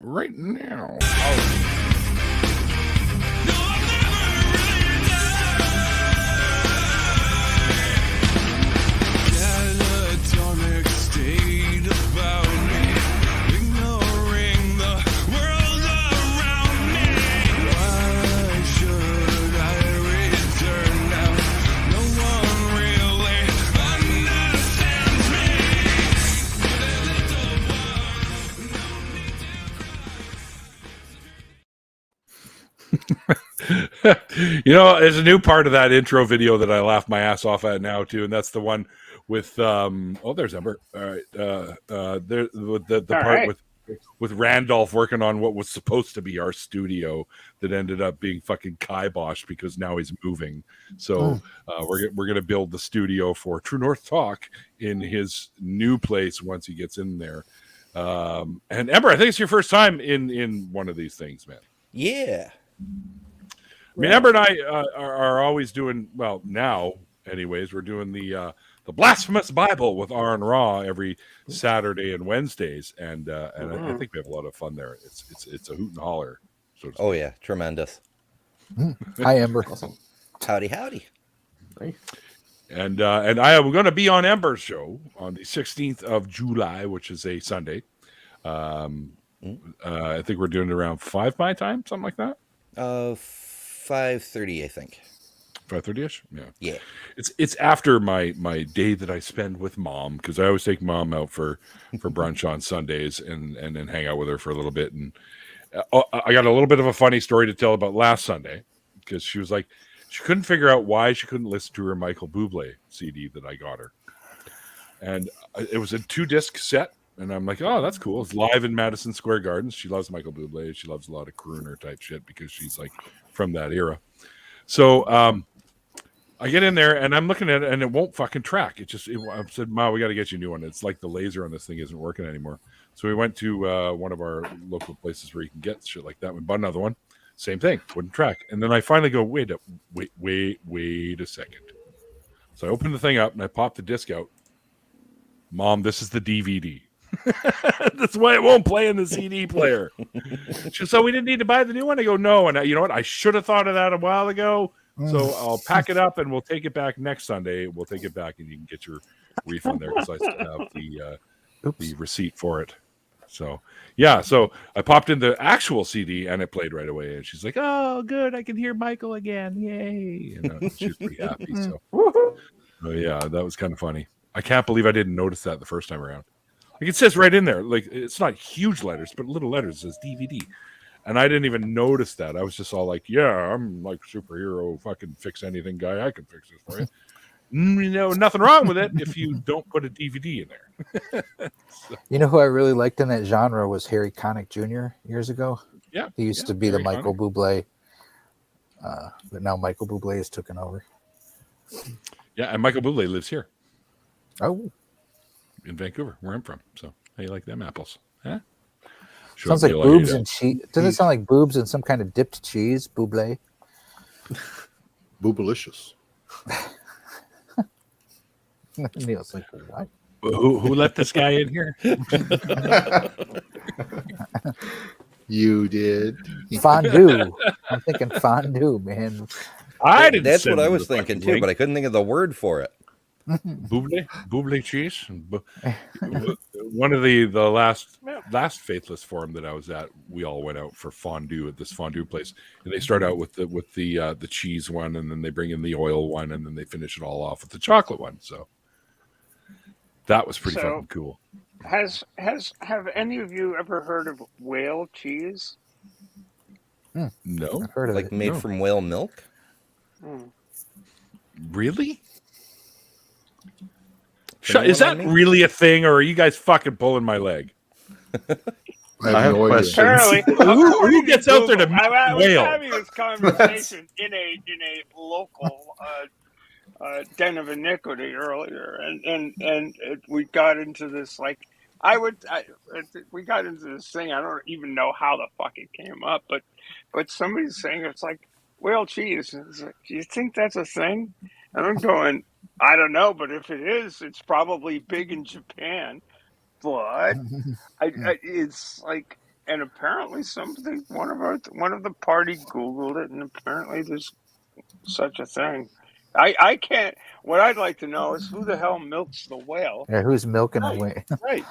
right now. There's a new part of that intro video that I laugh my ass off at now too, and that's the one with there's Ember. All right, there the part right. with Randolph working on what was supposed to be our studio that ended up being fucking kiboshed because now he's moving. So we're gonna build the studio for True North Talk in his new place once he gets in there. And Ember, I think it's your first time in one of these things, man. Yeah. I mean, Ember and I are always doing, well, now, anyways, we're doing the Blasphemous Bible with Aaron Raw every Saturday and Wednesdays, and I think we have a lot of fun there. It's a hoot and holler. So oh yeah, tremendous. Hi, Ember. Awesome. Howdy. And I am going to be on Ember's show on the 16th of July, which is a Sunday. I think we're doing it around 5 my time, something like that. 5:30, I think. 5:30ish. Yeah. It's after my day that I spend with Mom, because I always take Mom out for brunch on Sundays and then hang out with her for a little bit. And I got a little bit of a funny story to tell about last Sunday, because she was like, she couldn't figure out why she couldn't listen to her Michael Bublé CD that I got her, and it was a 2-disc set. And I'm like, oh, that's cool. It's live in Madison Square Gardens. She loves Michael Bublé. She loves a lot of crooner type shit because she's like from that era. So I get in there and I'm looking at it and it won't fucking track. I said, Ma, we got to get you a new one. It's like the laser on this thing isn't working anymore. So we went to one of our local places where you can get shit like that. We bought another one. Same thing. Wouldn't track. And then I finally go, wait a second. So I opened the thing up and I popped the disc out. Mom, this is the DVD. That's why it won't play in the CD player. So we didn't need to buy the new one. I go, no. And you know what? I should have thought of that a while ago. So I'll pack it up and we'll take it back next Sunday. We'll take it back and you can get your refund there because I still have the receipt for it. So yeah, so I popped in the actual CD and it played right away. And she's like, "Oh, good! I can hear Michael again! Yay!" And she was pretty happy. So yeah, that was kind of funny. I can't believe I didn't notice that the first time around. Like it says right in there, like it's not huge letters, but little letters. It says DVD, and I didn't even notice that. I was just all like, "Yeah, I'm like superhero, fucking fix anything guy. I can fix this for you." Nothing wrong with it if you don't put a DVD in there. So. You know who I really liked in that genre was Harry Connick Jr. years ago. Yeah, he used to be the Michael Bublé, but now Michael Bublé has taken over. Yeah, and Michael Bublé lives here. Oh. In Vancouver, where I'm from. So how you like them apples? Huh? Sounds like boobs and cheese. Doesn't it sound like boobs and some kind of dipped cheese? Bublé. Boobalicious. Neil's like, what? Who let this guy in here? You did. Fondue. I'm thinking fondue, man. That's what I was thinking too, but I couldn't think of the word for it. Bublé cheese. One of the last Faithless forum that I was at, we all went out for fondue at this fondue place, and they start out with the cheese one, and then they bring in the oil one, and then they finish it all off with the chocolate one. So that was pretty fucking cool. Have any of you ever heard of whale cheese? No, I've heard of it. Made from whale milk. Really? Is that really a thing, or are you guys fucking pulling my leg? I have no idea. Who gets out there to meet I was whale? having this conversation in a local den of iniquity earlier, and we got into this we got into this thing. I don't even know how the fuck it came up, but somebody's saying it's like whale cheese. It's like, do you think that's a thing? And I'm going, I don't know, but if it is, it's probably big in Japan. But it's like, and apparently one of the party Googled it, and apparently there's such a thing. I can't. What I'd like to know is who the hell milks the whale? Yeah, who's milking the whale? Right.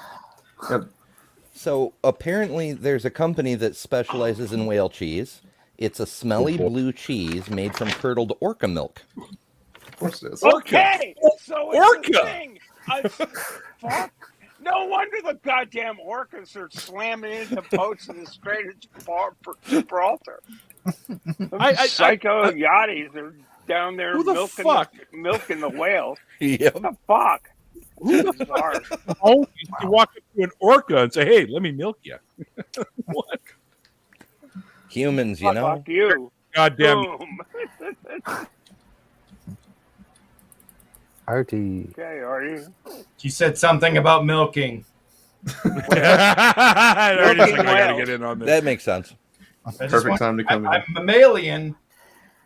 So apparently there's a company that specializes in whale cheese. It's a smelly blue cheese made from curdled orca milk. Of course it is. Okay, so it's Orca. a thing. Fuck. No wonder the goddamn orcas are slamming into boats in the Strait of Gibraltar. Psycho yachties are down there Who the milking the whales. Yep. What the fuck? Bizarre. Oh, you walk up to an orca and say, "Hey, let me milk you." What? Humans, you know. Fuck you. Goddamn. Boom. Artie. Okay, are you? You said something about milking. I already think I gotta get in on this. That makes sense. Perfect time to come in. I'm mammalian,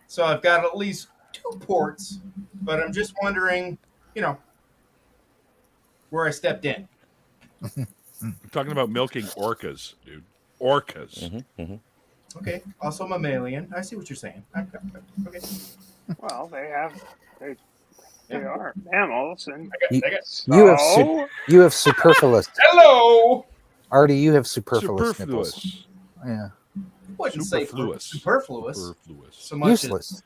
so I've got at least 2 ports, but I'm just wondering, where I stepped in. I'm talking about milking orcas, dude. Orcas. Mm-hmm, mm-hmm. Okay, also mammalian. I see what you're saying. Okay. Well, they are mammals, and You have superfluous. Hello. Artie, you have superfluous nipples. Superfluous. Yeah. Wouldn't say Superfluous. superfluous. Superfluous. So much as- Useless.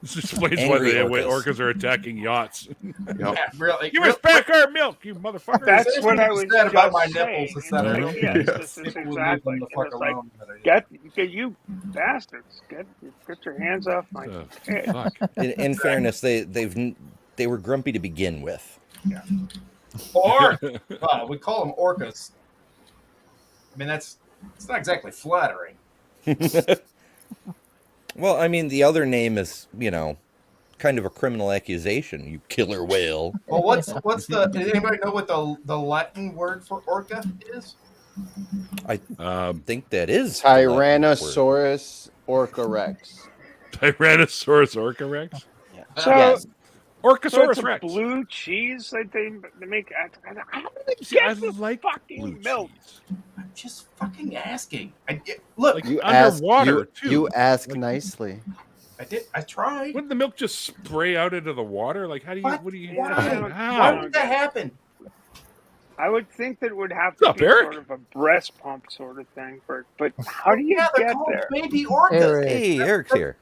This explains Angry why orcas. orcas are attacking yachts. Yeah, really. Give us back our milk, you motherfucker. That's what I was said about just my saying. nipples. Is that I don't Yes, this is people would leave exactly. them the And fuck it's like, alone, but I didn't. get you bastards! Get your hands off my kid. Fuck. In fairness, they were grumpy to begin with. Or we call them orcas. I mean, it's not exactly flattering. Well, I mean, the other name is, kind of a criminal accusation. You killer whale. Well, what's the? Does anybody know what the Latin word for orca is? I think that is Tyrannosaurus orca rex. Tyrannosaurus orca rex? So, Yes. so Orcasaurus it's a rex. blue cheese that they make. How do they See, I get this like fucking blue milk? cheese. I'm just fucking asking. Look, Like You underwater, ask, too. you ask nicely. I tried. Wouldn't the milk just spray out into the water? Like, how do you? What do you? Why How? would that happen? I would think that it would have What's to up, be Eric? sort of a breast pump sort of thing. But how do you They're get called there? baby orcas. Eric. Hey, Eric's here.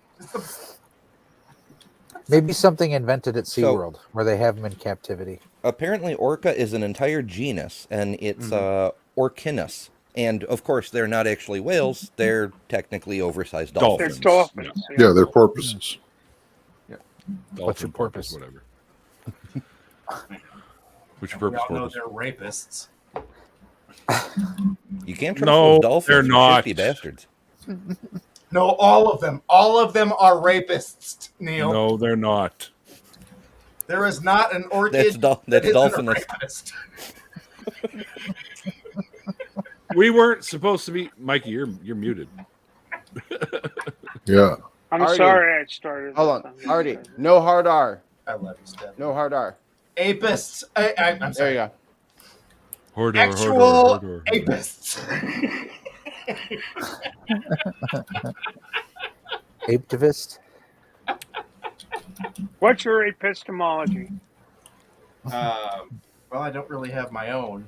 Maybe something invented at So- SeaWorld where they have them in captivity. Apparently, orca is an entire genus, and it's Orcinus. And, of course, they're not actually whales. They're technically oversized Dolphins. dolphins. They're dolphins. Yeah, they're porpoises. What's your porpoise, purpose? whatever. What's your We purpose? all know Porpoise? they're rapists. You can't trust No, those dolphins. they're not. Shifty bastards. No, all of them. All of them are rapists, Neil. No, they're not. There is not an orchid That's that isn't a dolphinist. rapist. We weren't supposed to be. Mikey, you're muted. Yeah. I'm Artie. sorry I started. Hold this. on, Artie. No hard R. I love you, Steph. No hard R. Apists. I'm There sorry. you go. Hordor, Actual hordor, hordor. apists. Apetivist? What's your epistemology? Well, I don't really have my own.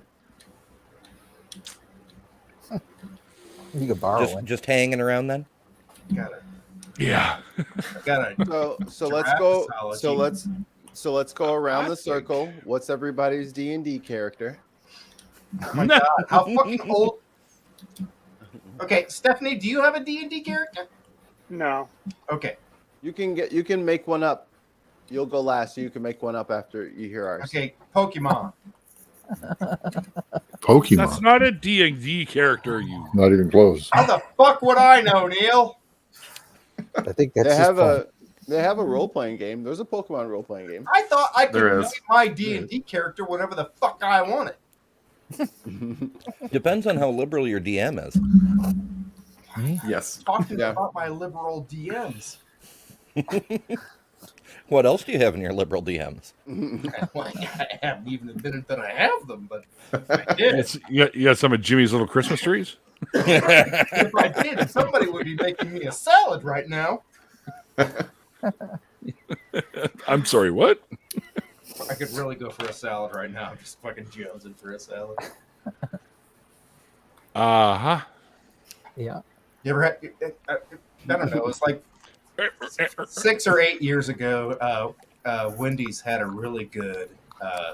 You could borrow one. Just hanging around then? Yeah. Got a So let's go. Giraffeology. So let's go around the circle. What's everybody's D&D character? Oh my god, how fucking old? Okay, Stephanie, do you have a D&D character? No. Okay, You can make one up. You'll go last, so you can make one up after you hear ours. okay, Pokemon. Pokemon. That's not a D&D character, you. Not even close. How the fuck would I know, Neil? I think that's They his have point. they have a role playing game. There's a Pokemon role playing game. I thought I could There make is. my D&D character whatever the fuck I wanted. Depends on how liberal your DM is. Yes. Talking Yeah. about my liberal DMs. What else do you have in your liberal DMs? Well, I haven't even admitted that I have them, but I did. You got some of Jimmy's little Christmas trees? If I did, somebody would be making me a salad right now. I'm sorry, what? I could really go for a salad right now. I'm just fucking jonesing for a salad. Uh-huh. Yeah. You ever had? I don't know. It's like 6 or 8 years ago. Wendy's had a really good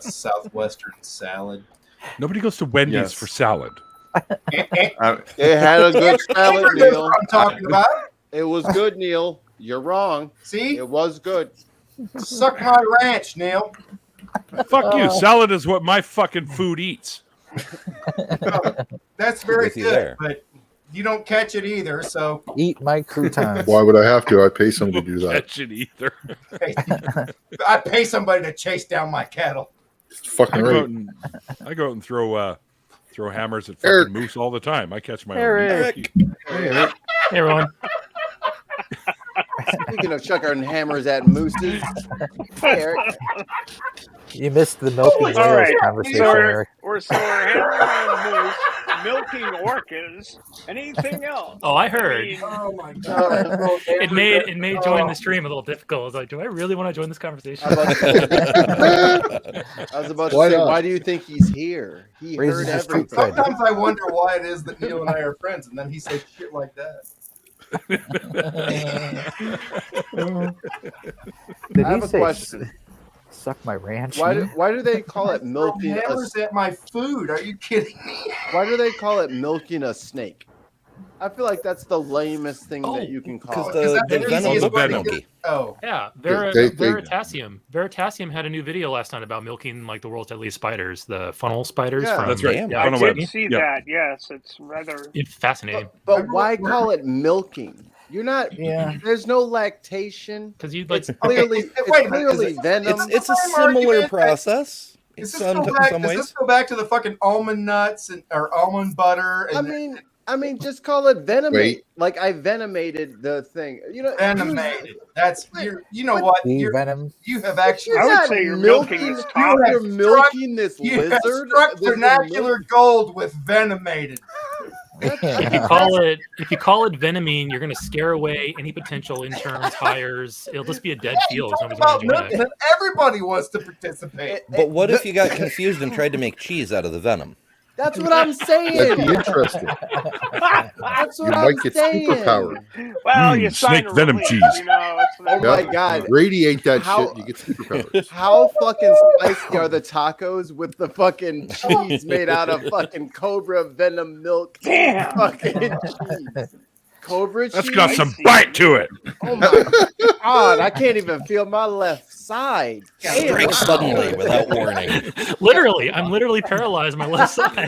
southwestern salad. Nobody goes to Wendy's for salad. It had a good salad, Amber knows Neil. what I'm talking about. It was good, Neil. You're wrong. See, It was good. suck my ranch, Neil. Fuck you. Salad is what my fucking food eats. That's very With you good, there. but you don't catch it either. So Eat my croutons. Why would I have to? I pay somebody to do that. Catch it either. I pay somebody to chase down my cattle. It's fucking right. I go out and throw hammers at fucking Eric. moose all the time. I catch my Eric. own. Hey, everyone. Speaking of chucking hammers at mooses, hey, Eric. You missed the milking All whales right. conversation, So Eric. we're hammering moose, milking orcas, anything else. Oh, I heard. Oh my god! It made joining the stream a little difficult. I was like, do I really want to join this conversation? I was about to Why say, not? why do you think he's here? He Raises heard the street everything. cred. Sometimes I wonder why it is that Neil and I are friends, and then he says shit like that. Did I have he a say question. suck my ranch? Why do they call it milking a Hammers at my food. Are you kidding me? Why do they call it milking a snake? I feel like that's the lamest thing that you can call Because it. Is the that the venom's easiest a way to venom. get- Oh, Yeah, They- Veritasium. Veritasium had a new video last night about milking like the world's deadliest spiders, the funnel spiders. Yeah. from, That's right. Damn. Yeah, I Funnel did web. see Yeah. that. Yes, it's rather. it's fascinating But why call it milking? You're not. Yeah. There's no lactation. because you like. It's clearly, Wait a minute, clearly is it- venom. It's a Same similar argument. process. In does this, some go back, some does this ways. go back to the fucking almond nuts or almond butter? And I mean, just call it venomate. Wait. Like I venomated the thing. You know, venomated. That's you know what? Venom. You have actually I would not say you're milking this topic. You're milking this you have lizard. struck This is vernacular gold with venomated. If you call it venomine, you're going to scare away any potential interns, hires. It'll just be a dead You field. talk Nobody's about going to join milking it. and everybody wants to participate. But what if you got confused and tried to make cheese out of the venom? That's what I'm saying. That'd be interesting. That's You what I'm might get saying. superpower. Well, you snake sign a venom release, cheese. You know, it's Oh my God. Radiate that How- shit, you get superpowers. How fucking spicy are the tacos with the fucking cheese made out of fucking cobra venom milk? Damn. Fucking cheese. Cobra cheese. That's got some bite to it. Oh my God! I can't even feel my left side. Damn. Strike suddenly without warning. Literally, I'm literally paralyzed on my left side.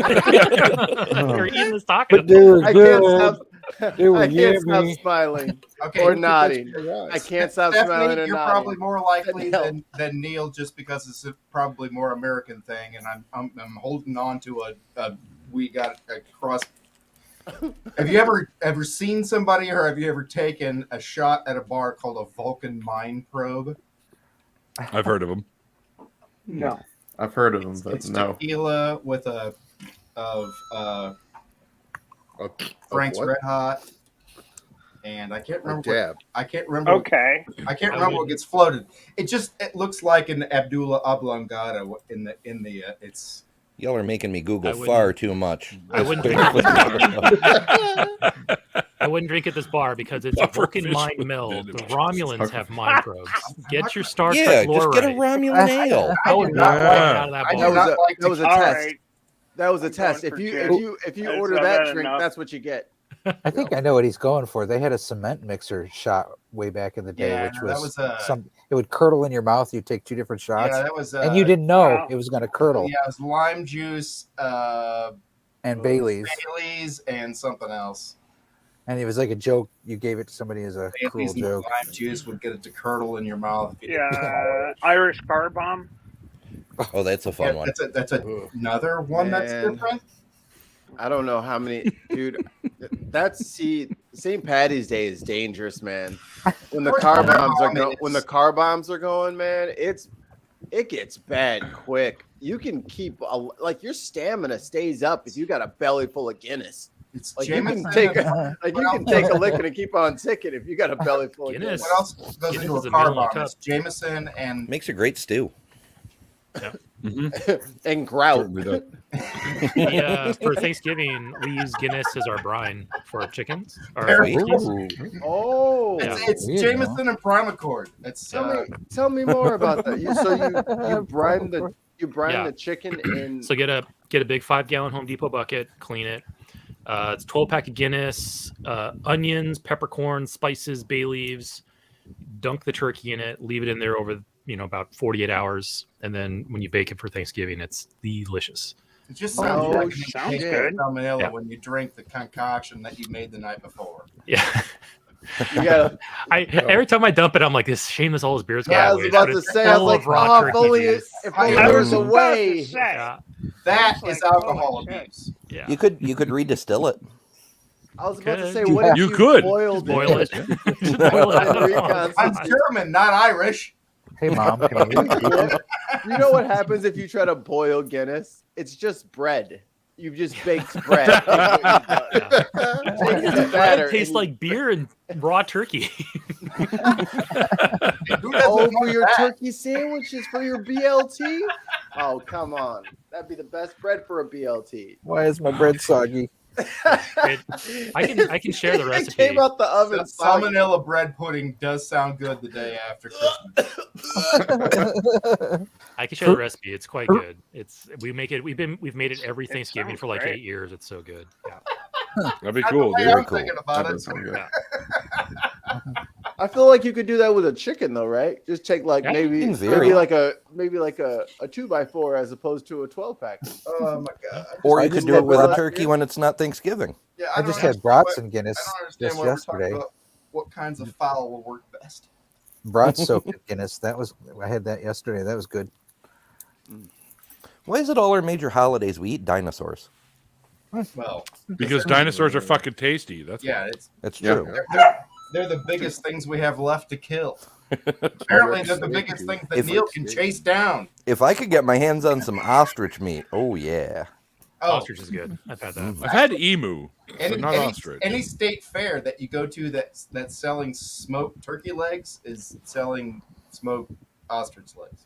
You're eating this taco. But they were I good. can't stop. They were I can't stop yummy. smiling Okay, or nodding. Your I eyes. can't stop Stephanie, smiling or you're nodding. probably more likely Hell. than Neil, just because it's a probably more American thing, and I'm holding on to a we got a cross. Have you ever seen somebody, or have you ever taken a shot at a bar called a Vulcan mind probe? I've heard of them. No. I've heard of them, but It's no. tequila with Frank's what? Red Hot, and I can't A remember. dab. I can't remember. Okay. I can't remember what gets floated. It looks like an Abdullah Oblongata in the it's. Y'all are making me I Google wouldn't- far too much. I wouldn't drink it. I wouldn't drink at this bar because it's a Vulcan Pufferfish mind with meld. venom. The Romulans have mind probes. Get your Star Yeah, Trek lore just get a right. Romulan ale. I would not Yeah. walk out of that I do bar. not That like that was a All test. right. That was a I'm test. going If for you two. if you Is order that that drink, enough? that's what you get. I think I know what he's going for. They had a cement mixer shot way back in the day, Yeah, which no, that was, was, some. It would curdle in your mouth. You take 2 different shots, Yeah, that was. and you didn't know wow. it was going to curdle. Yeah, it was lime juice, And Bailey's, Bailey's, and something else. and it was like a joke. You gave it to somebody as a cruel Bailey's and joke. lime juice would get it to curdle in your mouth. If you Yeah. Irish car bomb. Oh, that's a Yeah, fun one. that's another one that's Man. different. I don't know how many, dude. That's St. Patty's Day is dangerous, man. When the car bombs are going, man, it gets bad quick. You can keep like your stamina stays up if you got a belly full of Guinness. It's Like you Jameson. can take a licking and keep on ticking if you got a belly full of Guinness. Guinness. What else goes Guinness into is a a car million bomb? cup. It's Jameson and Makes a great stew. And grout. Certainly does. For Thanksgiving, we use Guinness as our brine for our chickens. Very Ooh. Oh, it's Weird, Jameson and Primacord. It's tell me more about that. You brine the chicken in. So get a big 5-gallon Home Depot bucket, clean it. It's 12-pack of Guinness, onions, peppercorns, spices, bay leaves. Dunk the turkey in it, leave it in there over about 48 hours, and then when you bake it for Thanksgiving, it's delicious. It just sounds like sounds good. Salmonella Yeah. when you drink the concoction that you made the night before. Yeah. You gotta. Every time I dump it, I'm like, this shame this all this beer's Yeah, I got was waste, about but to it's say, I was full like, of raw if turkey only juice. there was a way. Yeah. That Sounds is like alcohol holy shit. abuse. Yeah. You could redistill it. I was about to Could. say, what if You you could. boiled Boil it. it? Boil it And up. recon I'm some- German, not Irish. Hey, Mom, can you You know what happens if you try to boil Guinness? It's just bread. You've just baked bread. That's what you've done. Take the batter Bread and tastes you- like beer and raw turkey. Who doesn't Oh, for want your that? turkey sandwiches for your BLT? Oh, come on. That'd be the best bread for a BLT. Why is my bread soggy? I can share the It recipe. came out the oven. The salmonella bread pudding does sound good the day after Christmas. I can share the recipe. It's quite good. We've made it every Thanksgiving sounds for like great. 8 years. It's so good. Yeah. That'd be That's cool, the way dude. I'm thinking about That it. does sound good. I feel like you could do that with a chicken, though, right? Just take like Yeah, maybe in theory. like a 2x4 as opposed to a 12-pack. Oh my god. Or I you just could do it love with a that. turkey when it's not Thanksgiving. Yeah, I don't just had understand brats what- and Guinness I don't understand just what we're yesterday. talking about. What kinds of fowl will work best? Brat soaked in Guinness. I had that yesterday. That was good. Why is it all our major holidays we eat dinosaurs? Well, Because dinosaurs are fucking tasty. That's yeah, That's Yeah. true. they're the biggest things we have left to kill. Apparently, they're the biggest things that If- Neil can chase down. If I could get my hands on some ostrich meat, oh yeah. Oh, Ostrich is good. I've had that. I've had emu, any, but not any, ostrich. any state fair that you go to that's selling smoked turkey legs is selling smoked ostrich legs.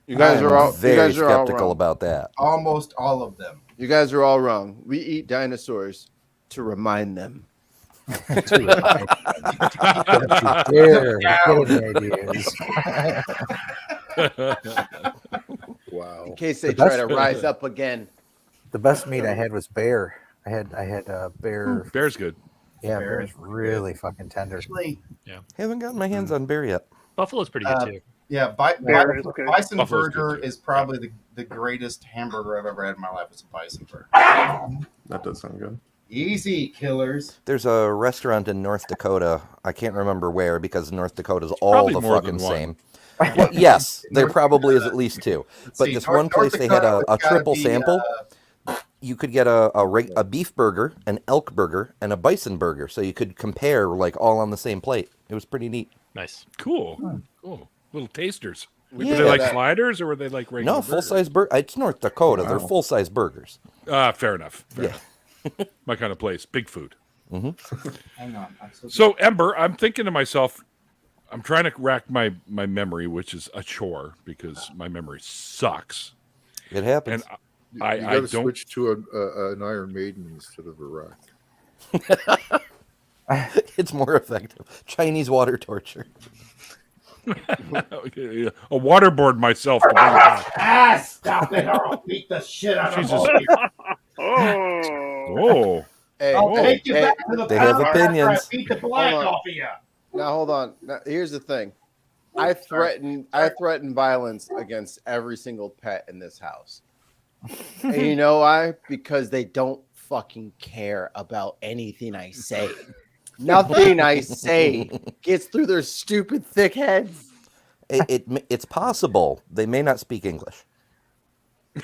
You guys I'm are all very you guys are all skeptical wrong. about that. Almost all of them. You guys are all wrong. We eat dinosaurs to remind them. There, get any ideas. Wow. In case they The try best- to rise up again. The best meat I had was bear. I had bear. Bear's good. Yeah, Bear bear is is really fucking tender. Actually, Haven't gotten my hands on bear yet. Buffalo's pretty good too. yeah, Bear is good. bison Buffalo's burger good, too. is probably the greatest hamburger I've ever had in my life. It's a bison burger. That does sound good. Easy killers. There's a restaurant in North Dakota. I can't remember where because North Dakota's all Probably the more fucking than one. same. Well, yes, there probably is at least two. Let's But see, this North- one place North they had Dakota, a it's gotta triple be, sample. You could get a beef burger, an elk burger, and a bison burger, so you could compare like all on the same plate. It was pretty neat. Nice. Cool. Cool. Little tasters. Were Yeah. they like that- sliders or were they like regular No, full size burger. It's North Dakota. They're Wow. full size burgers. Fair enough. Fair Yeah. enough. My kind of place. Big food. hang on. So Ember, I'm thinking to myself, I'm trying to rack my memory, which is a chore because my memory sucks. It happens. And You I gotta don't- switch to an Iron Maiden instead of a rock. It's more effective. Chinese water torture. a waterboard myself to bring it back. Stop it or I'll beat the shit out Jesus. of you. Oh, Oh, Hey, I'll hey, take you hey, back to the They have power after opinions. I beat the black Hold on. off of you. now hold on. Now, here's the thing. I threaten violence against every single pet in this house. And you know why? Because they don't fucking care about anything I say. Nothing I say gets through their stupid thick heads. It's possible they may not speak English.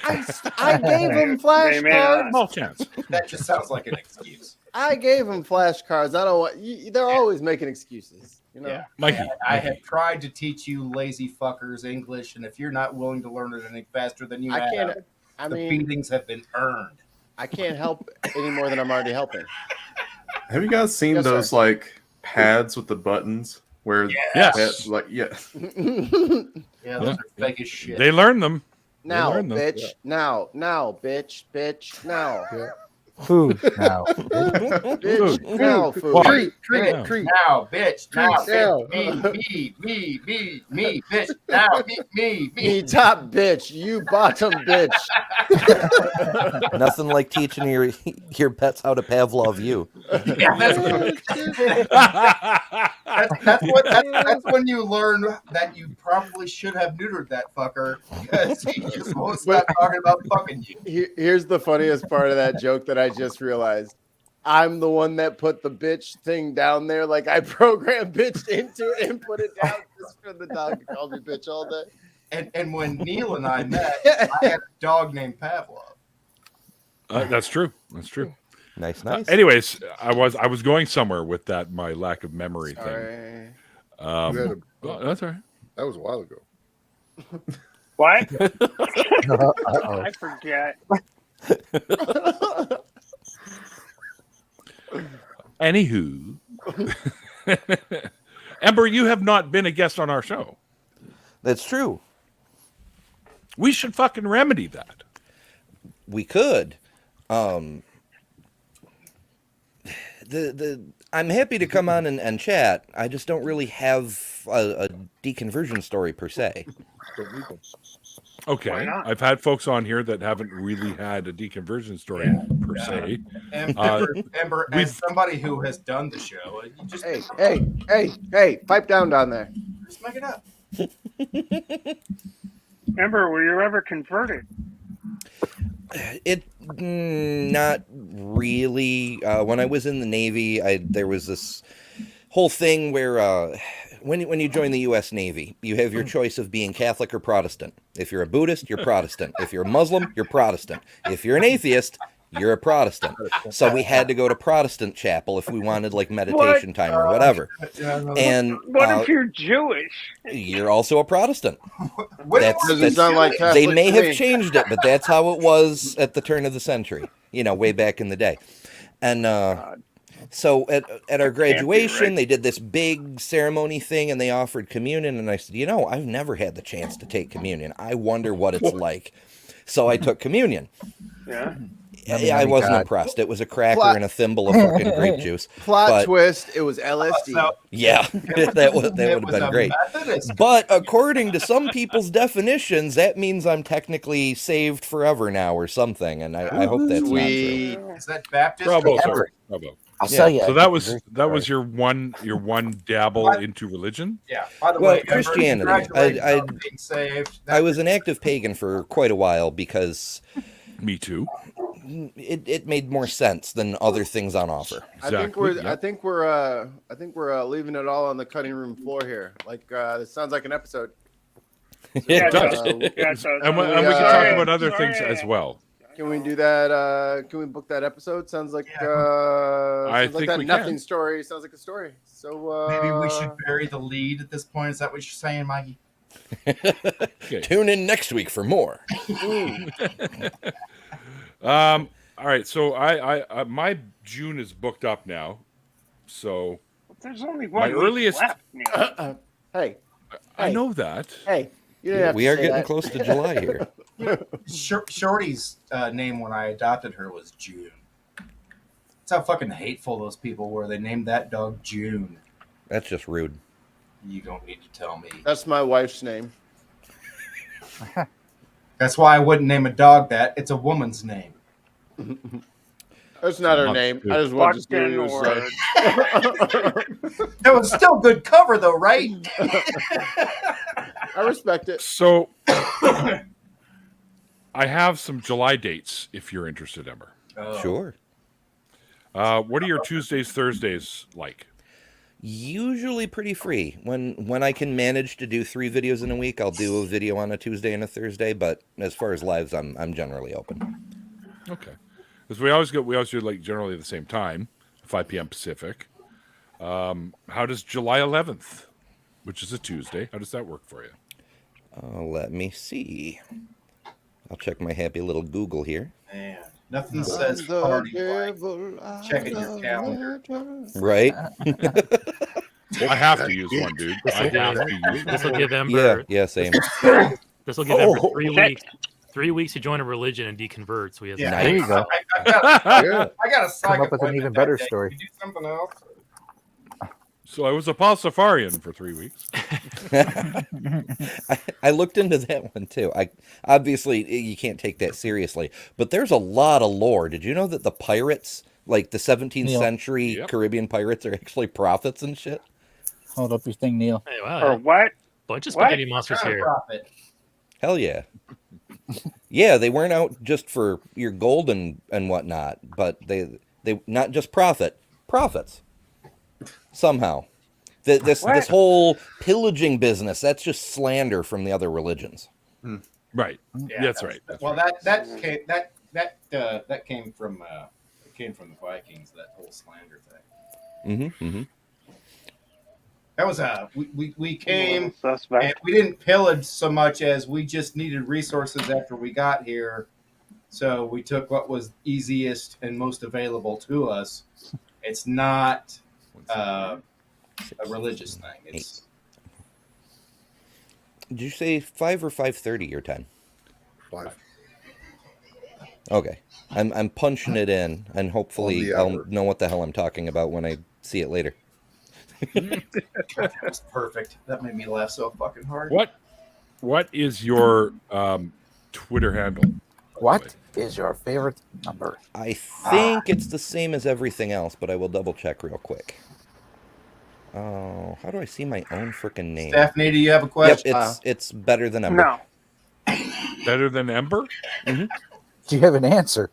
I gave them They may not. flashcards. small chance. That just sounds like an excuse. I gave them flashcards. I don't want. They're always making excuses. You know. Yeah. Mikey, I have tried to teach you lazy fuckers English, and if you're not willing to learn it any faster than you I have, can't. I the mean, beatings have been earned. I can't help any more than I'm already helping. Have you guys seen Yes, those sir. like pads with the buttons where Yes. like Yeah, those are fake as shit. They learn them. Now, learn them. bitch. Now, bitch. Now. Food now. Bitch. Now, food. Well, Treat. Now, bitch. Now, Now. bitch. Me, bitch. Now, me. Me top bitch. You bottom bitch. Nothing like teaching your pets how to Pavlov you. Yeah, that's when you learn that you probably should have neutered that fucker because he just won't stop talking about fucking you. Here's the funniest part of that joke that I just realized. I'm the one that put the bitch thing down there. Like I programmed bitch into it and put it down just for the dog to call me bitch all day. And when Neil and I met, I had a dog named Pavlov. That's true. That's true. Nice. Anyways, I was going somewhere with that. My lack of memory thing. Sorry. Well, that's all right. That was a while ago. What? Uh-oh. I forget. Anywho, Ember, you have not been a guest on our show. That's true. We should fucking remedy that. We could. I'm happy to come on and chat. I just don't really have a deconversion story per se. Why Okay, not? I've had folks on here that haven't really had a deconversion story per se. And Ember, we've- as somebody who has done the show, you just Hey, pipe down there. just make it up. Ember, were you ever converted? Not really. When I was in the Navy, there was this whole thing where when you join the U.S. Navy, you have your choice of being Catholic or Protestant. If you're a Buddhist, you're Protestant. If you're a Muslim, you're Protestant. If you're an atheist, you're a Protestant. So we had to go to Protestant chapel if we wanted like meditation time or whatever. And What if you're Jewish? you're also a Protestant. Doesn't sound like Catholic They may to have me. changed it, but that's how it was at the turn of the century, way back in the day. And so at our graduation, right. they did this big ceremony thing and they offered communion. And I said, I've never had the chance to take communion. I wonder what it's like. So I took communion. Yeah. I wasn't impressed. It was a cracker and a thimble of fucking grape juice. Plot But- twist, it was LSD. So, Yeah, that would have been great. But according to some people's definitions, that means I'm technically saved forever now or something. And I hope that's not true. Sweet. Is that Baptist? Bravo, or- sir. Bravo. I'll sell you. So that was your one dabble into religion. Yeah. By the Well, way, Ember, Christianity. congratulations on being saved. I was an active pagan for quite a while because Me too. it made more sense than other things on offer. I think we're Exactly, I think we're leaving it all on the cutting room floor here. Like this sounds like an episode. Yeah, It does. Yeah, so And we can Sorry. talk about other things as well. Can we do that? Can we book that episode? Sounds like I sounds like think that we nothing can. story. Sounds like a story. So Maybe we should bury the lead at this point. Is that what you're saying, Mikey? Okay. Tune in next week for more. All right. So I my June is booked up now. So There's only My one week earliest- left. Neil. hey, I Hey. know that. hey, you didn't have We to are say getting that. close to July here. Shorty's name when I adopted her was June. That's how fucking hateful those people were. They named that dog June. That's just rude. You don't need to tell me. That's my wife's name. That's why I wouldn't name a dog that. It's a woman's name. That's not her Not name. good. I just wanted to see what Fucking you would word. say. That was still good cover, though, right? I respect it. So I have some July dates if you're interested, Ember. Sure. What are your Tuesdays, Thursdays like? Usually pretty free. When I can manage to do 3 videos in a week, I'll do a video on a Tuesday and a Thursday. But as far as lives, I'm generally open. Okay, because we always do like generally at the same time, 5 p.m. Pacific. How does July 11th, which is a Tuesday, how does that work for you? Let me see. I'll check my happy little Google here. Man, Nothing says party like checking your calendar. Right? I have to use one, dude. I have to use This one. will give Ember. Yeah, same. This will give Ember 3 weeks. 3 weeks to join a religion and deconvert. So he has. Yeah, There you go. Yeah. I got a Come up with an even better Can story. you do something else? So I was a Pastafarian for 3 weeks. I looked into that one too. I obviously you can't take that seriously, but there's a lot of lore. Did you know that the pirates, like the 17th Neil. century Yep. Caribbean pirates, are actually prophets and shit? Hold up your thing, Neil. Hey, Or wow, what? bunch of What? spaghetti monsters Kind of here. profit. Hell yeah. Yeah, they weren't out just for your gold and whatnot, but they not just profits. Somehow. This What? whole pillaging business, that's just slander from the other religions. Right. Yeah, That's right. That's well, right. that came from the Vikings. That whole slander thing. Mm-hmm, mm-hmm. That was we came. Suspect. And we didn't pillage so much as we just needed resources after we got here. So we took what was easiest and most available to us. It's not a religious thing. It's Did you say 5 or 5:30 your time? 5. Okay. I'm punching it in, and hopefully On the I'll hour. know what the hell I'm talking about when I see it later. that was perfect. That made me laugh so fucking hard. What is your Twitter handle? What is your favorite number? I think it's the same as everything else, but I will double check real quick. Oh, how do I see my own freaking name? Stephanie, do you have a Yep, question? it's better than Ember. No. Better than Ember? Do you have an answer?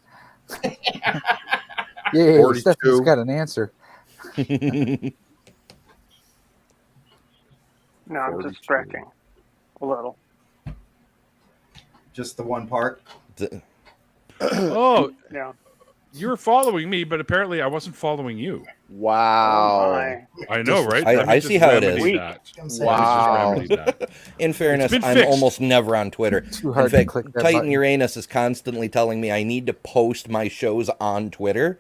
Yeah, 42. Stephanie's got an answer. No, I'm just stretching a little. Just the one part. Oh, Yeah. you're following me, but apparently I wasn't following you. Wow. My. I know, right? I Let me see just how it remedy is. that. Wow. Let me just remedy that. In fairness, been I'm fixed. almost never on Twitter. Too In hard to fact, click that Titan button. Uranus is constantly telling me I need to post my shows on Twitter.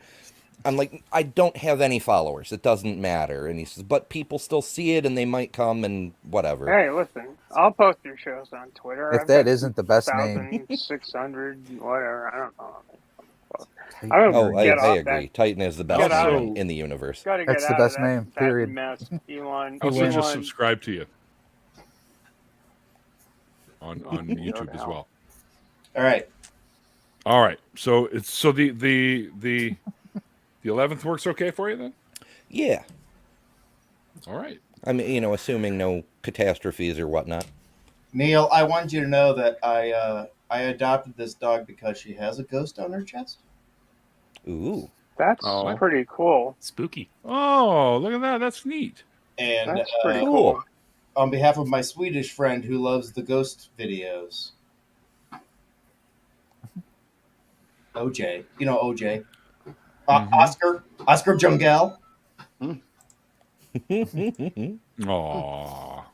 I'm like, I don't have any followers. It doesn't matter. And he says, but people still see it and they might come and whatever. Hey, listen. I'll post your shows on Twitter. If I've that got isn't the best name. 1,600, whatever. I don't know. Titan. I don't Oh, I get off agree. that. Titan is the best Get out. name in the universe. Got to get That's the out best of that, name, that period. mess, Elon. Also, Elon. just subscribe to you on YouTube as well. All right. All right. So it's the 11th works okay for you then? Yeah. All right. I mean, assuming no catastrophes or whatnot. Neil, I wanted you to know that I adopted this dog because she has a ghost on her chest. Ooh. That's Oh. pretty cool. Spooky. Oh, look at that. That's neat. And That's pretty cool. cool. on behalf of my Swedish friend who loves the ghost videos, OJ, you know OJ, Oscar Jungel. Aw.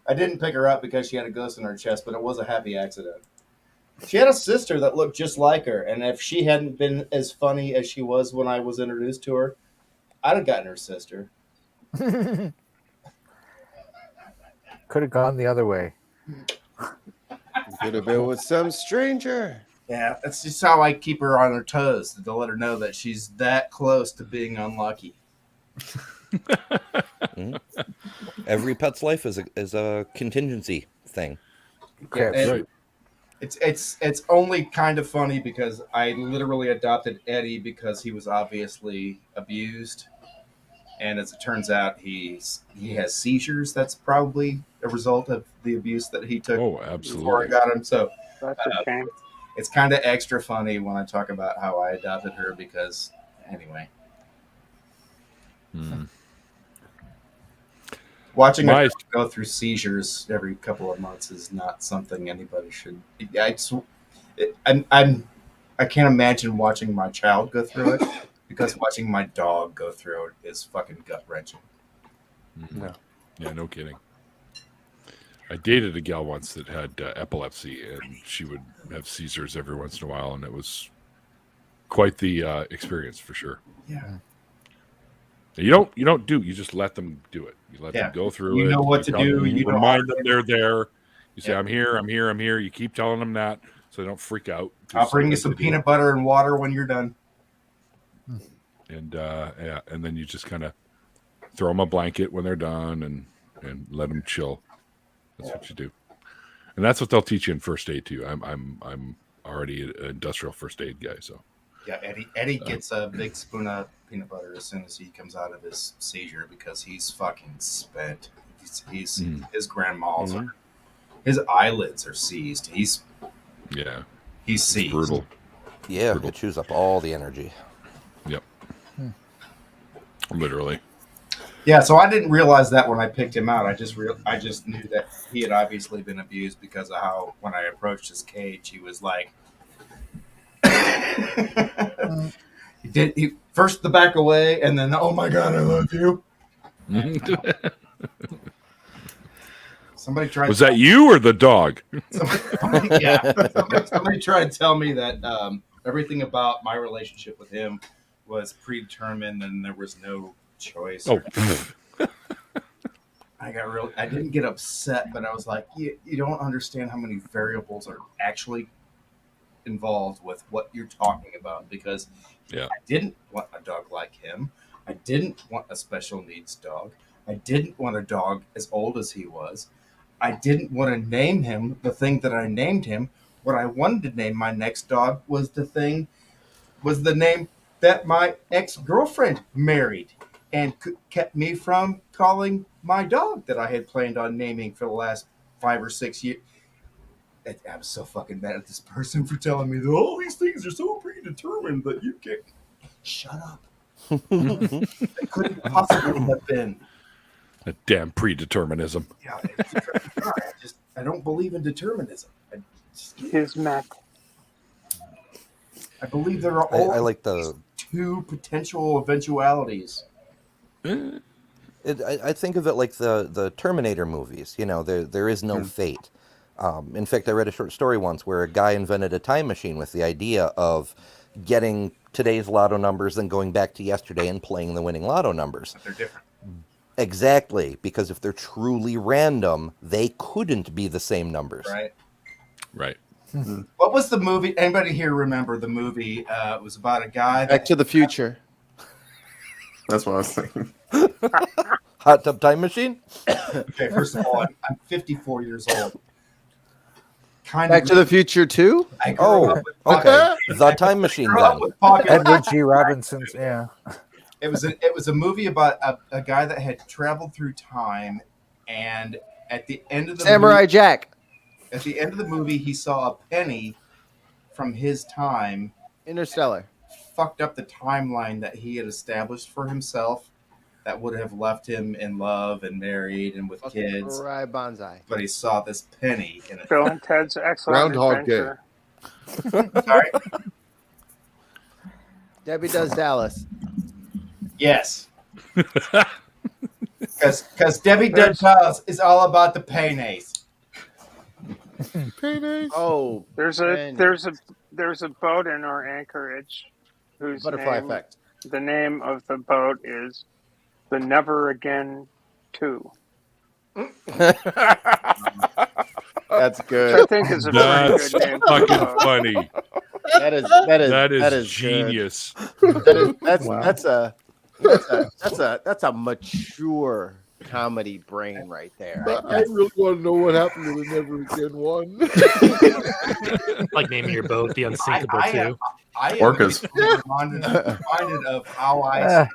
I didn't pick her up because she had a ghost in her chest, but it was a happy accident. She had a sister that looked just like her, and if she hadn't been as funny as she was when I was introduced to her, I'd have gotten her sister. Could have gone the other way. Could have been with some stranger. Yeah, that's just how I keep her on her toes, to let her know that she's that close to being unlucky. Every pet's life is a contingency thing. Okay. And Right. it's only kind of funny because I literally adopted Eddie because he was obviously abused, and as it turns out, he has seizures. That's probably a result of the abuse that he took Oh, before I absolutely. got him. So That's a shame. it's kind of extra funny when I talk about how I adopted her because, anyway, Hmm. watching My- her go through seizures every couple of months is not something anybody should. I can't imagine watching my child go through it because watching my dog go through it is fucking gut wrenching. No. Yeah, no kidding. I dated a gal once that had epilepsy, and she would have seizures every once in a while, and it was quite the experience for sure. Yeah. You just let them do it. You let them go through it. You know what to do. You remind them they're there. You say, I'm here. You keep telling them that so they don't freak out. I'll bring you some peanut butter and water when you're done. And and then you just kind of throw them a blanket when they're done and let them chill. That's what you do. And that's what they'll teach you in first aid too. I'm already an industrial first aid guy, so. Yeah, Eddie gets a big spoon of peanut butter as soon as he comes out of his seizure because he's fucking spent. He's his grand mals are, his eyelids are seized. He's seized. It's brutal. Yeah, brutal. it chews up all the energy. Yep. Literally. Yeah, so I didn't realize that when I picked him out. I just knew that he had obviously been abused because of how when I approached his cage, he was like. He first the back away and then oh my god I love you. Somebody tried. Was that you or the dog? Somebody tried to tell me that everything about my relationship with him was predetermined and there was no choice. Oh. I didn't get upset, but I was like, you don't understand how many variables are actually involved with what you're talking about because I didn't want a dog like him. I didn't want a special needs dog. I didn't want a dog as old as he was. I didn't want to name him the thing that I named him. What I wanted to name my next dog was the name that my ex-girlfriend married and kept me from calling my dog that I had planned on naming for the last 5 or 6 years. I'm so fucking mad at this person for telling me that all these things are so predetermined that you can't. Shut up. It couldn't possibly have been. A damn predeterminism. Yeah, I don't believe in determinism. Kismet. I believe there are all I like the two potential eventualities. I think of it like the Terminator movies. You know, there is no fate. In fact, I read a short story once where a guy invented a time machine with the idea of getting today's lotto numbers, then going back to yesterday and playing the winning lotto numbers. But they're different. Exactly, because if they're truly random, they couldn't be the same numbers. Right. What was the movie? Anybody here remember the movie? It was about a guy. Back to the Future. That's what I was thinking. Hot Tub Time Machine? Okay, first of all, I'm 54 years old. Back to the Future 2? I grew up with okay. The Time Machine then. Edward G. Robinson's, yeah. It was a movie about a guy that had traveled through time, and at the end of the Samurai Jack. At the end of the movie, he saw a penny from his time. Interstellar. Fucked up the timeline that he had established for himself that would have left him in love and married and with kids. Right, bonsai. But he saw this penny in a Bill and Ted's Excellent Groundhog Adventure. Sorry? Debbie Does Dallas. Yes. Because Debbie Does Dallas is all about the pennies. Oh, There's a boat in our anchorage whose Butterfly name, Effect. the name of the boat is the Never Again 2. That's Which I good. think is a That's pretty good name. fucking funny. That is genius. That's a mature comedy brain right there. I really want to know what happened to the Never Again one. Like naming your boat the Unsinkable too. I am Orcas. reminded of how I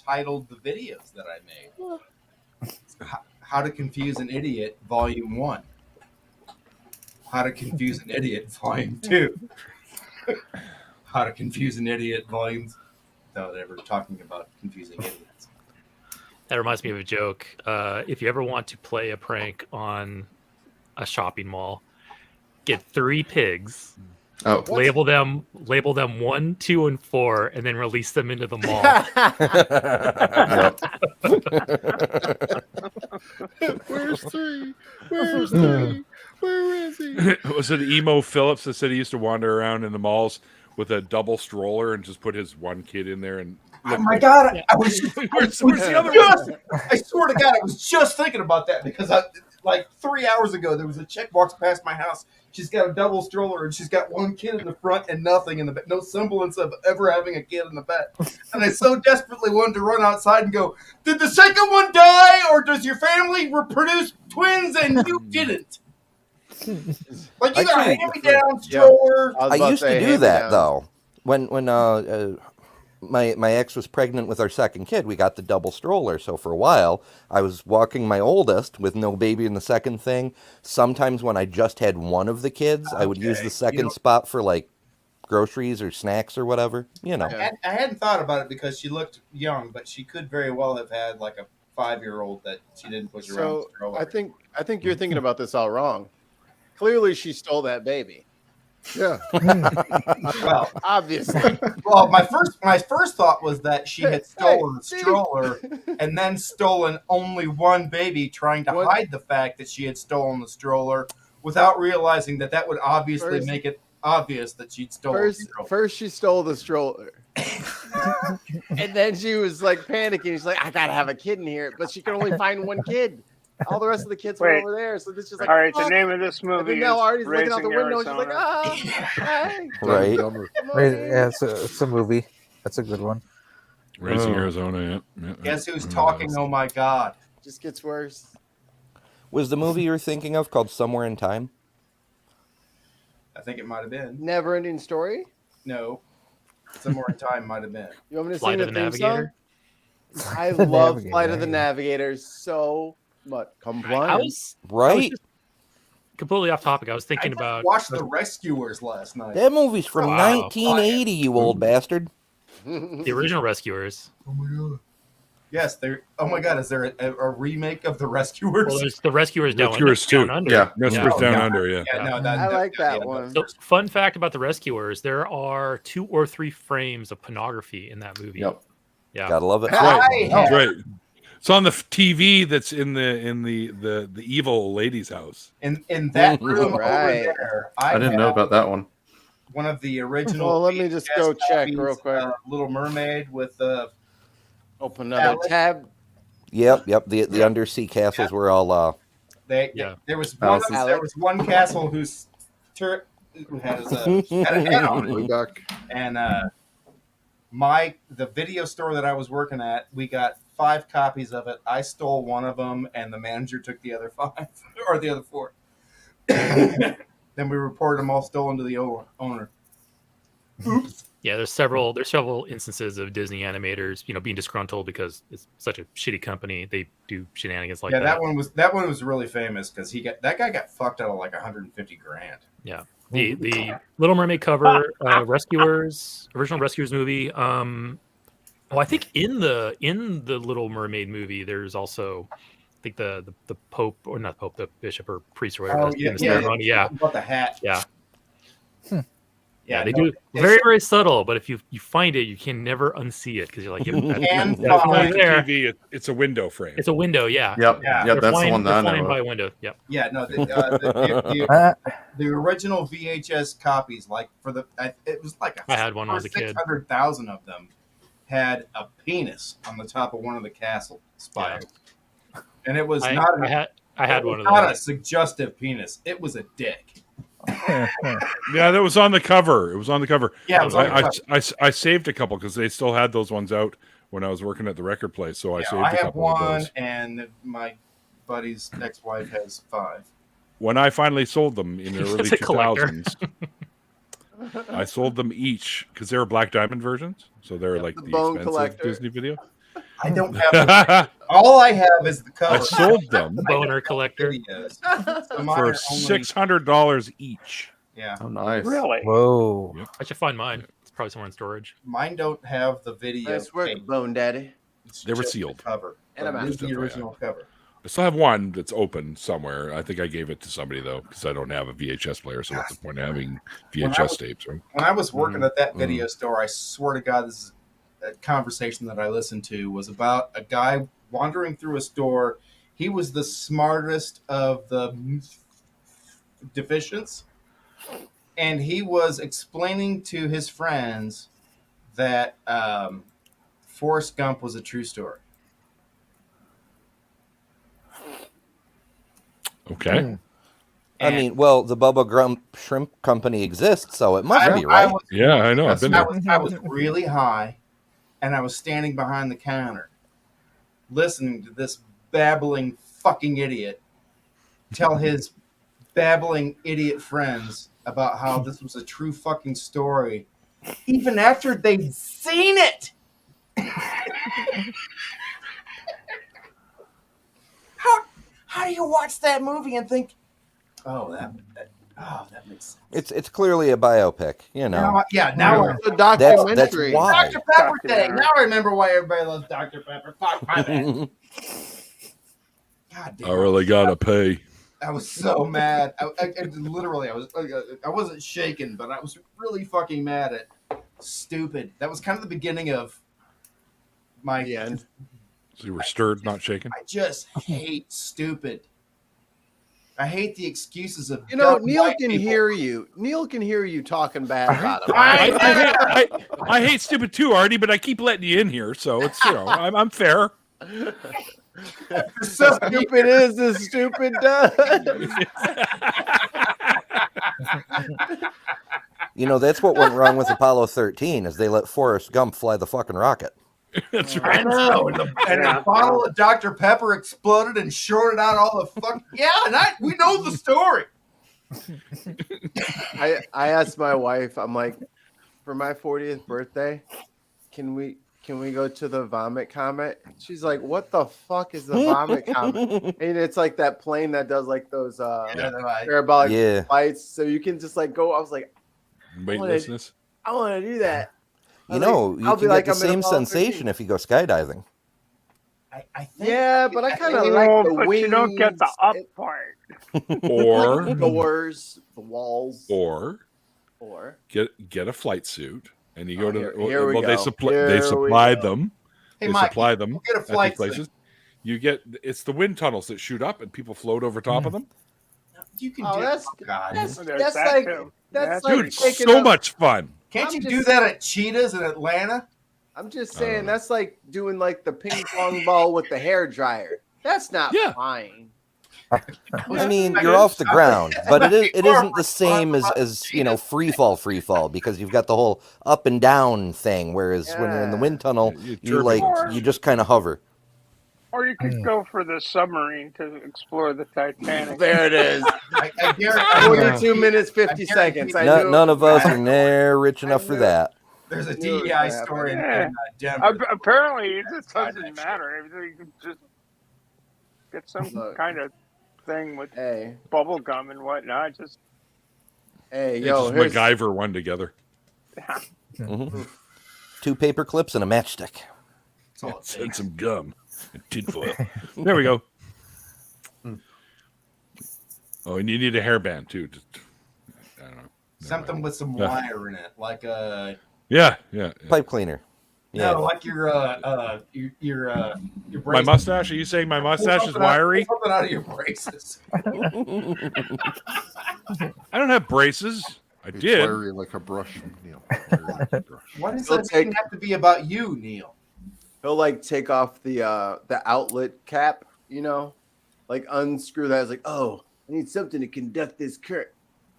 titled the videos that I made. How to Confuse an Idiot, Volume 1. How to Confuse an Idiot, Volume 2. How to Confuse an Idiot, Volume... Without ever talking about confusing idiots. That reminds me of a joke. If you ever want to play a prank on a shopping mall, get 3 pigs, Oh, label them 1, 2, and 4, and then release them into the mall. Where's 3? Where's 3? Where is he? Was it Emo Phillips that said he used to wander around in the malls with a double stroller and just put his one kid in there and Oh my God! I was where's the other one? I swear to God, I was just thinking about that because like 3 hours ago, there was a chick walks past my house. She's got a double stroller and she's got one kid in the front and nothing in the back. No semblance of ever having a kid in the back. And I so desperately wanted to run outside and go, did the second one die or does your family reproduce twins and you didn't? Like you got a hand-me-down stroller. I used to do that though. When my ex was pregnant with our second kid, we got the double stroller. So for a while, I was walking my oldest with no baby in the second thing. Sometimes when I just had one of the kids, I would use the second spot for like groceries or snacks or whatever. You know, I hadn't thought about it because she looked young, but she could very well have had like a 5-year-old that she didn't push around. So I think you're thinking about this all wrong. Clearly, she stole that baby. Yeah. Well, obviously. Well, my first thought was that she had stolen the stroller and then stolen only one baby, trying to hide the fact that she had stolen the stroller without realizing that would obviously make it obvious that she'd stolen the stroller. First, she stole the stroller. And then she was like panicking. She's like, I gotta have a kid in here, but she could only find one kid. All the rest of the kids were over there. So this is like, all right, the name of this movie is now Artie's looking out the window. Arizona. And she's like, hey. Right. Yeah, it's a movie. That's a good one. Raising Arizona, yeah. Guess who's talking? Oh my God. Just gets worse. Was the movie you're thinking of called Somewhere in Time? I think it might have been. Never ending story? No. Somewhere in Time might have been. You want me to Flight sing of the the theme Navigator? song? I love Flight of the Navigator so much. I was Right. completely off topic. I was thinking about Watched The Rescuers last night. That movie's from Wow. 1980, you old bastard. the original Rescuers. Oh my God. Yes, there. Oh my God, is there a remake of The Rescuers? Well, there's the Rescuers down, Rescuers down too. under. Yeah. Rescuers Down Under, yeah. Yeah, no, I like that one. So, fun fact about the Rescuers: there are 2 or 3 frames of pornography in that movie. Yep. Yeah, Gotta love it. That's right. It's on the TV that's in the evil lady's house. In that room Right. over there, I didn't know have about that one. one of the original. Well, let me just go VHS check copies, real quick. Little Mermaid with the. Open another tab. Yep. The undersea castles were all There was one. Alice. There was one castle whose turret has had a head on Way it, back. and the video store that I was working at, we got 5 copies of it. I stole one of them, and the manager took the other 5 or the other 4. Then we reported them all stolen to the owner. Oops. yeah. There's several instances of Disney animators, being disgruntled because it's such a shitty company. They do shenanigans like that. that one was really famous because that guy got fucked out of like $150,000. Yeah. The Little Mermaid cover, Rescuers, original Rescuers movie. I think in the Little Mermaid movie, there's also, I think the Pope, or not Pope, the Bishop or priest or whatever. Oh, that's in the ceremony. Yeah. About the hat. Yeah. Yeah, they do very, very subtle, but if you find it, you can never unsee it because you're like, And definitely there. TV, it's a window frame. It's a window, yeah. Yep. Yeah. Yep. That's flying, the one that I flying know. by Of. a window. Yep. Yeah, no, the original VHS copies, like it was like I had one when I was a kid. 600,000 of them had a penis on the top of one of the castle spires, and it was I had one of not a those. suggestive penis. It was a dick. Yeah, that was on the cover. It was on the cover. Yeah, it was on the cover. I saved a couple because they still had those ones out when I was working at the record place. So I saved I a have couple of one, those. and my buddy's ex-wife has 5. When I finally sold them in the early It's a collector. 2000s, I sold them each because they were Black Diamond versions. So they're like the bone expensive collector. Disney video. I don't have. All I have is the cover. I sold them Boner collector. Videos. So mine for are only- $600 each. Yeah, Oh, nice. Really? Whoa. I should find mine. It's probably somewhere in storage. mine don't have the video. Nice work, tape. Bone Daddy. It's They were just the sealed. cover. And I'm It out. is the original cover. I still have one that's open somewhere. I think I gave it to somebody though because I don't have a VHS player. So what's the point of having VHS tapes? Right? When I was working at that video store, I swear to God, this is a conversation that I listened to was about a guy wandering through a store. He was the smartest of the deficients, and he was explaining to his friends that Forrest Gump was a true story. Okay. I mean, well, the Bubba Grump Shrimp Company exists, so it must be, right? Yeah, I know. I've been there. I was really high, and I was standing behind the counter, listening to this babbling fucking idiot tell his babbling idiot friends about how this was a true fucking story, even after they'd seen it. How do you watch that movie and think, oh, that makes sense. It's clearly a biopic, you know. Now It's a documentary. That's why. Dr. Pepper thing. Now I remember why everybody loves Dr. Pepper. Fuck my bad. God damn. I really gotta pay. I was so mad. I literally, I wasn't shaking, but I was really fucking mad at stupid. That was kind of the beginning of my end. So you were stirred, not shaken? I just hate stupid. I hate the excuses of Neil can hear you. Neil can hear you talking bad about him. I hate stupid too, Artie, but I keep letting you in here, so it's I'm fair. So stupid is as stupid does. That's what went wrong with Apollo 13, is they let Forrest Gump fly the fucking rocket. That's right. I know. And a bottle of Dr. Pepper exploded and shorted out all the fuck. Yeah, and we know the story. I asked my wife, I'm like, for my 40th birthday, can we go to the vomit comet? She's like, what the fuck is the vomit comet? And it's like that plane that does like those parabolic flights, so you can just like go. I was like, weightlessness. I want to do that. You can get the same sensation if you go skydiving. I think, but I kind of like the wings. You don't get the up part. Or the doors, the walls. Or get a flight suit and you go to they supply them. Hey, they Mike, supply them get a at flight these places. It's the wind tunnels that shoot up and people float over top of them. You can that's dude, so much fun. Can't you do that at Cheetahs in Atlanta? I'm just saying that's like doing like the ping pong ball with the hair dryer. That's not fine. I mean, you're off the ground, but it isn't the same as free fall because you've got the whole up and down thing. Whereas when you're in the wind tunnel, you just kind of hover. Or you could go for the submarine to explore the Titanic. There it is. I guarantee 2 minutes 50 seconds. None of us are near rich enough for that. There's a DEI story in Denver. Apparently, it just doesn't matter. You can just get some kind of thing with bubble gum and whatnot. Just MacGyver one together. Mm-hmm. 2 paper clips and a matchstick. And some gum and tinfoil. There we go. Oh, and you need a hairband too. I don't know. Something with some wire in it, like a pipe cleaner. Yeah. No, like your braces. My mustache? Are you saying my mustache is wiry? Pull something out of your braces. I don't have braces. It's did. wiry like a brush, Neil. What does that have to be about you, Neil? He'll like take off the outlet cap, like unscrew that. It's like, oh, I need something to conduct this current.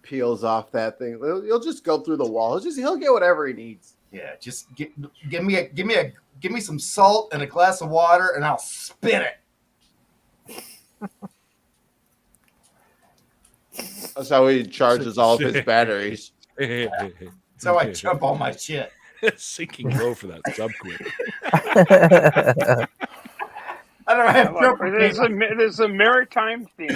Peels off that thing. He'll just go through the wall. He'll get whatever he needs. Yeah, just give me some salt and a glass of water, and I'll spin it. That's how he charges all of his batteries. That's how I jump all my shit. Sinking low for that sub quick. I don't have there's a maritime theme,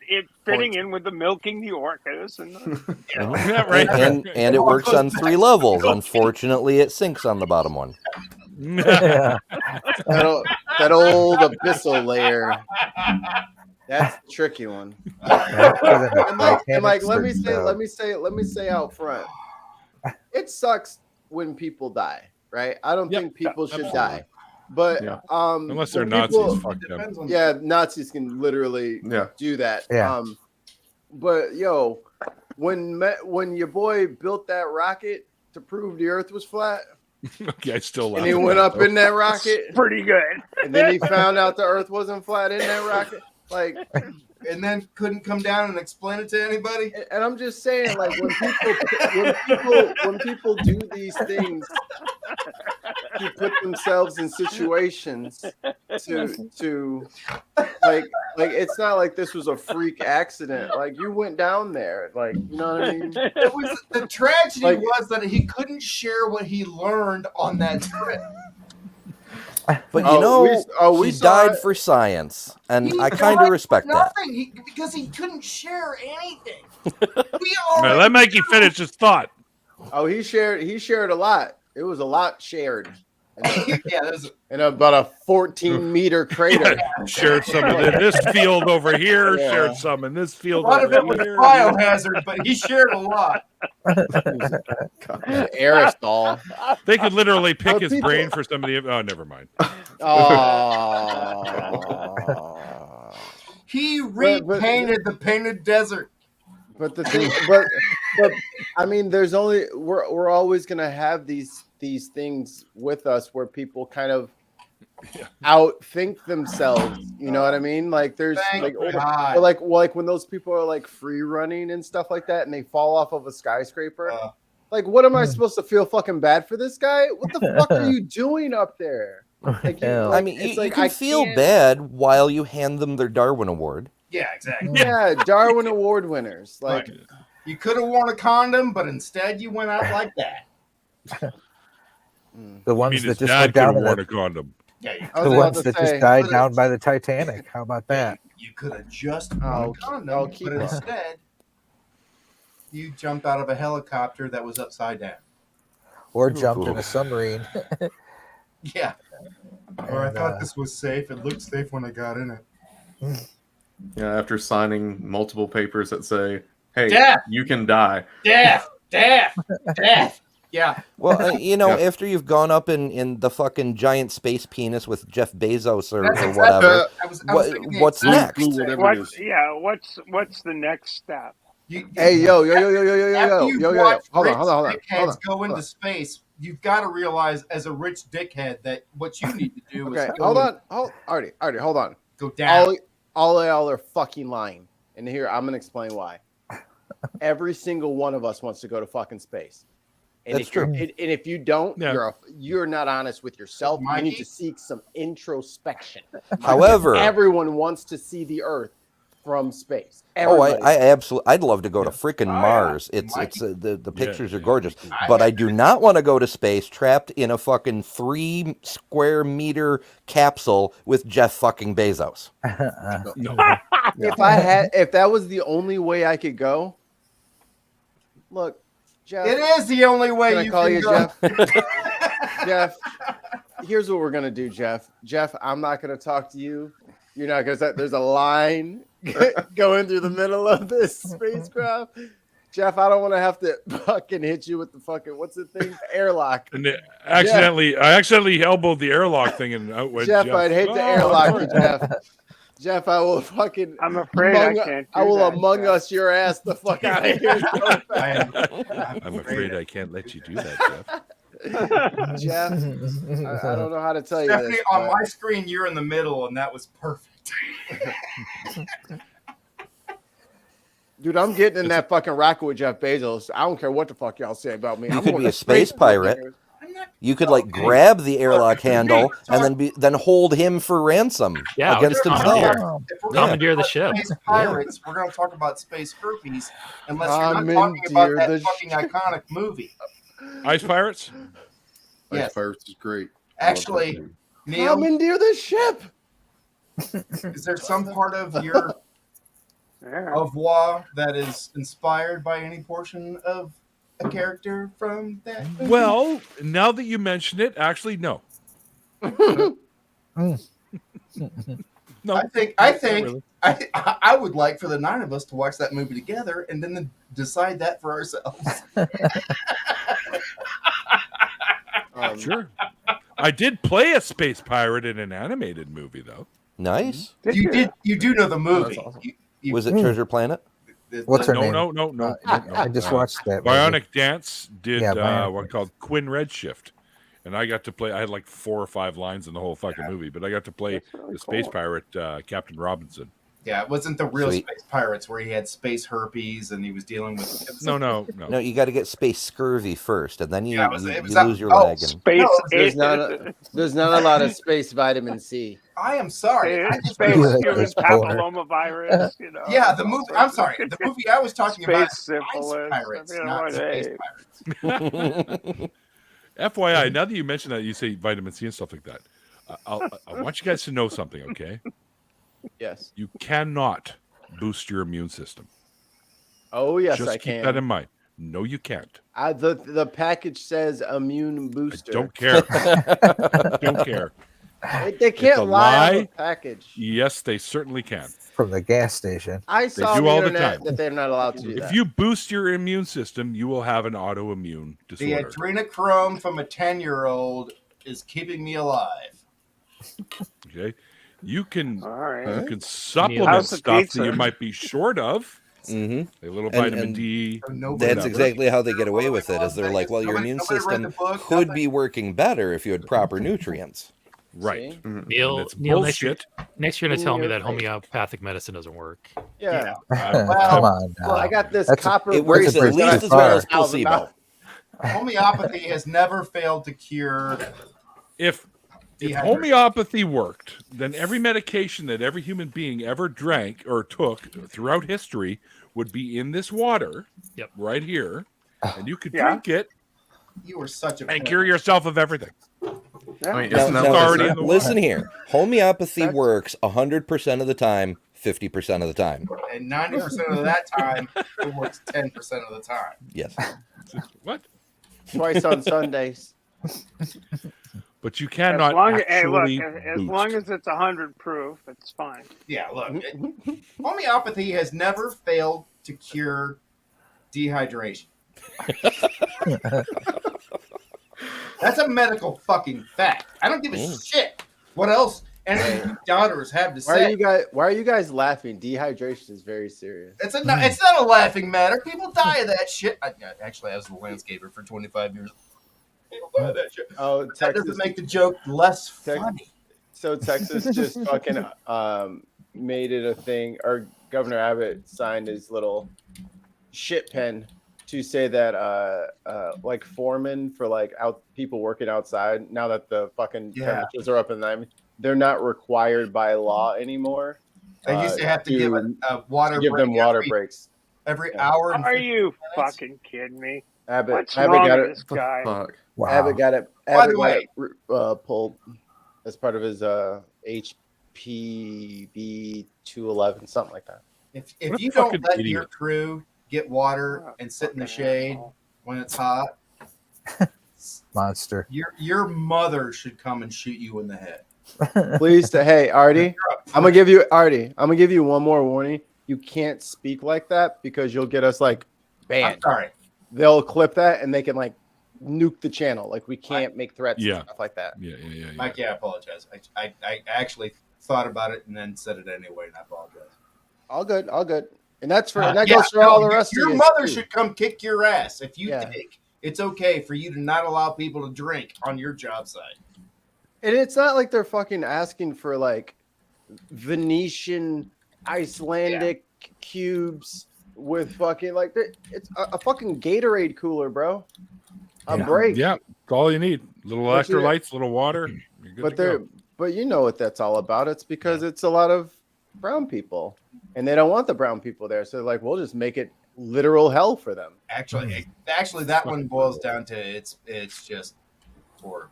it's fitting in with the milking the orcas and right. And it works on 3 levels. Unfortunately, it sinks on the bottom one. that old abyssal layer. That's a tricky one. And like, let me say out front. It sucks when people die, right? I don't think people should die. But Yeah. Unless they're when Nazis, people- fuck It them. depends on Yeah, Nazis can literally Yeah. do that. Yeah. But yo, when your boy built that rocket to prove the Earth was flat, Okay, I still laugh. and he at went that, up though. in that rocket, Pretty good. and then he found out the Earth wasn't flat in that rocket, like. and then couldn't come down and explain it to anybody. And I'm just saying, like when people do these things to put themselves in situations to like it's not like this was a freak accident. Like you went down there, like you know what I mean. It was the tragedy Like- was that he couldn't share what he learned on that trip. But we he saw died it. for science, and He I kind died of for respect that. nothing because he couldn't share anything. Man, let Mikey finish his thought. Oh, he shared a lot. It was a lot shared. Yeah, there's In about a 14-meter crater. Shared some in this field over here. Yeah. Shared some in this a field lot of over it was here. biohazard, but he shared a lot. Aerosol. They could literally pick But his people- brain for some of the. Oh, never mind. Oh. He But- repainted the painted desert. But the thing, but I mean, there's only we're always gonna have these things with us where people kind of outthink themselves. You know what I mean? Like there's Thank like, God. or like when those people are like free running and stuff like that, and they fall off of a skyscraper. Like, what am I supposed to feel fucking bad for this guy? What the fuck are you doing up there? Like, Hell. I mean, it's you like, can I feel can't- bad while you hand them their Darwin Award. Yeah, exactly. Yeah, Darwin Award winners. Like, Right. You could have worn a condom, but instead you went out like that. The I ones mean, that his just dad went could down have in worn the, a condom. Yeah, you, I the was about ones to that say, just died but down it's- by the Titanic. How about that? you could have just worn I'll- a condom, I'll keep but up. instead you jumped out of a helicopter that was upside down. Or jumped in a submarine. Yeah. Or I And, thought this was safe. It looked safe when I got in it. Yeah, after signing multiple papers that say, "Hey, Death! you can die." Death! Death! Death! Yeah. Well, Yeah. after you've gone up in the fucking giant space penis with Jeff Bezos or That's whatever, I was thinking the what's exact next? same. What's the next step? hey, yo, After you watch hold rich on. dickheads go into space, you've got to realize as a rich dickhead that what you need to do Okay, is hold on. Artie, hold on. go down. All of y'all are fucking lying. And here, I'm going to explain why. Every single one of us wants to go to fucking space. And That's if you're- true. And if you don't, Yeah. you're not honest with yourself. You need Mikey? to seek some introspection. However, Everyone wants to see the Earth from space. oh, Everybody. I absolutely, I'd love to go to freaking Oh, yeah. Mars. It's Mikey. the pictures Yeah. are gorgeous, I but I have- do not want to go to space trapped in a fucking 3 square meter capsule with Jeff fucking Bezos. No. If that was the only way I could go, look, Jeff. It is the only way Can I you call can you go. Jeff? Jeff, here's what we're gonna do, Jeff. Jeff, I'm not gonna talk to you. You're not gonna say there's a line going through the middle of this spacecraft. Jeff, I don't want to have to fucking hit you with the fucking what's the thing? Airlock. And I accidentally elbowed the airlock thing and out went Jeff, I'd hate to airlock you, Jeff. Jeff, I will fucking. I'm afraid I can't. I will that, Among Jeff. Us your ass the fuck out of here. So fast. I'm afraid I can't let you do that, Jeff. Jeff, I don't know how to tell you Stephanie, this. on but- my screen, you're in the middle, and that was perfect. Dude, I'm getting in that fucking rocket with Jeff Bezos. I don't care what the fuck y'all say about me. You I'm could going be to a space pirate. I'm not. You could like Okay. grab the airlock Look, if handle we and then hold him for ransom Yeah, I'll against just himself. commandeer. If we're Commandeer the talk ship. about Space pirates. We're going to talk about space herpes, unless you're not talking about Commandeer that the fucking iconic movie. Ice Pirates? Yes. Ice Pirates is great. Actually, Neil, Commandeer the ship. is there some part of your Yeah. avoir that is inspired by any portion of a character from that movie? Well, now that you mention it, actually, no. No. I think not really. I would like for the 9 of us to watch that movie together and then decide that for ourselves. Sure. I did play a space pirate in an animated movie, though. Nice. You do know the movie. That's awesome. Was it Treasure Planet? What's her No, name? no. I just watched that. Bionic Dance did Bionic one called Quinn Redshift, and I got to play. I had like 4 or 5 lines in the whole fucking movie, but I got to play really the space cool. pirate Captain Robinson. Yeah, it wasn't the real Sweet. space pirates where he had space herpes and he was dealing with. No. No, you got to get space scurvy first, and then you, Yeah, it was lose your oh, leg. And, Space. There's not a lot of space vitamin C. I am sorry. I just Space realized- human That's boring. papillomavirus. You know. yeah, the movie. I'm sorry. The movie I was talking about. Space syphilis. Pirates, I mean, not what, space hey. pirates. FYI, now that you mention that, you say vitamin C and stuff like that. I want you guys to know something, okay? Yes. You cannot boost your immune system. Oh yes, Just I keep can. that in mind. No, you can't. The package says immune I booster. don't care. Don't care. They a can't lie on lie. the package. Yes, they certainly can. From the gas station. I saw do on the all the internet time. that they're not allowed to do that. If you boost your immune system, you will have an autoimmune The disorder. adrenochrome from a 10-year-old is keeping me alive. Okay, you can All right. you can supplement How's the stuff pizza? that you might be short of. Mhm. A little And- vitamin and D. Nobody- That's exactly how they get away with it. Is they're like, well, your immune Nobody read system the book, could nothing. be working better if you had proper nutrients. Right. See? And Neil, it's Neil, next year, bullshit. you're gonna tell me that Yeah. homeopathic medicine doesn't work. Yeah. Come on now. Well, I got this That's a- copper It works That's a at bridge least too as well as far. placebo. Homeopathy has never failed to cure. If Dehydration. homeopathy worked, then every medication that every human being ever drank or took throughout history would be in this water. Yep. Right here, and you could Yeah. drink it You were such a. and cure yourself of everything. Yeah. I mean, Now, isn't that now, what already they in say? the listen here. Homeopathy That's- works 100% of the time, 50% of the time. And 90% of that time, it works 10% of the time. Yes. What? Twice on Sundays. But you As cannot long as, hey, look, actually as boost. long as it's 100 proof, it's fine. Yeah, look. Homeopathy has never failed to cure dehydration. That's a medical fucking fact. I don't give a shit what else any of you daughters have to say. Why are you guys laughing? Dehydration is very serious. It's not a laughing matter. People die of that shit. Actually, I was a landscaper for 25 years. People die of that shit. Oh, That Texas. doesn't make the joke less Tex- funny. So Texas just fucking made it a thing. Or Governor Abbott signed his little shit pen to say that like foremen for like people working outside, now that the fucking temperatures are up in them, they're not required by law anymore. They used to have to give a water to give break them water every, breaks. every hour. And Are 15 you minutes. fucking kidding me? Abbott, What's Abbott wrong got with it. this guy? Fuck. Wow. Abbott got it. By Abbott the way- got it pulled as part of his HPV 211, something like that. If What a you don't fucking let your idiot. crew get water and sit in the Fucking shade asshole. when it's hot, Monster. your mother should come and shoot you in the head. Please, hey Artie, You're a I'm gonna give you one more warning. You can't speak like that because you'll get us like I'm banned. sorry. They'll clip that and they can like nuke the channel. Like we can't make threats Yeah. and stuff like that. Yeah. Mike, I apologize. I actually thought about it and then said it anyway, and I apologize. All good, all good. And that's for Yeah, that goes for all the rest your of you. mother too. should come kick your ass if you Yeah. think it's okay for you to not allow people to drink on your job site. And it's not like they're fucking asking for like Venetian Icelandic cubes with fucking like it's a fucking Gatorade cooler, bro. A Yeah. break. Yeah. That's all you need. Little That's it. electrolytes, little water. You're good But to they're go. but you know what that's all about. It's because it's a lot of brown people. And they don't want the brown people there. So they're like, we'll just make it literal hell for them. Actually, that one boils down to it's just poor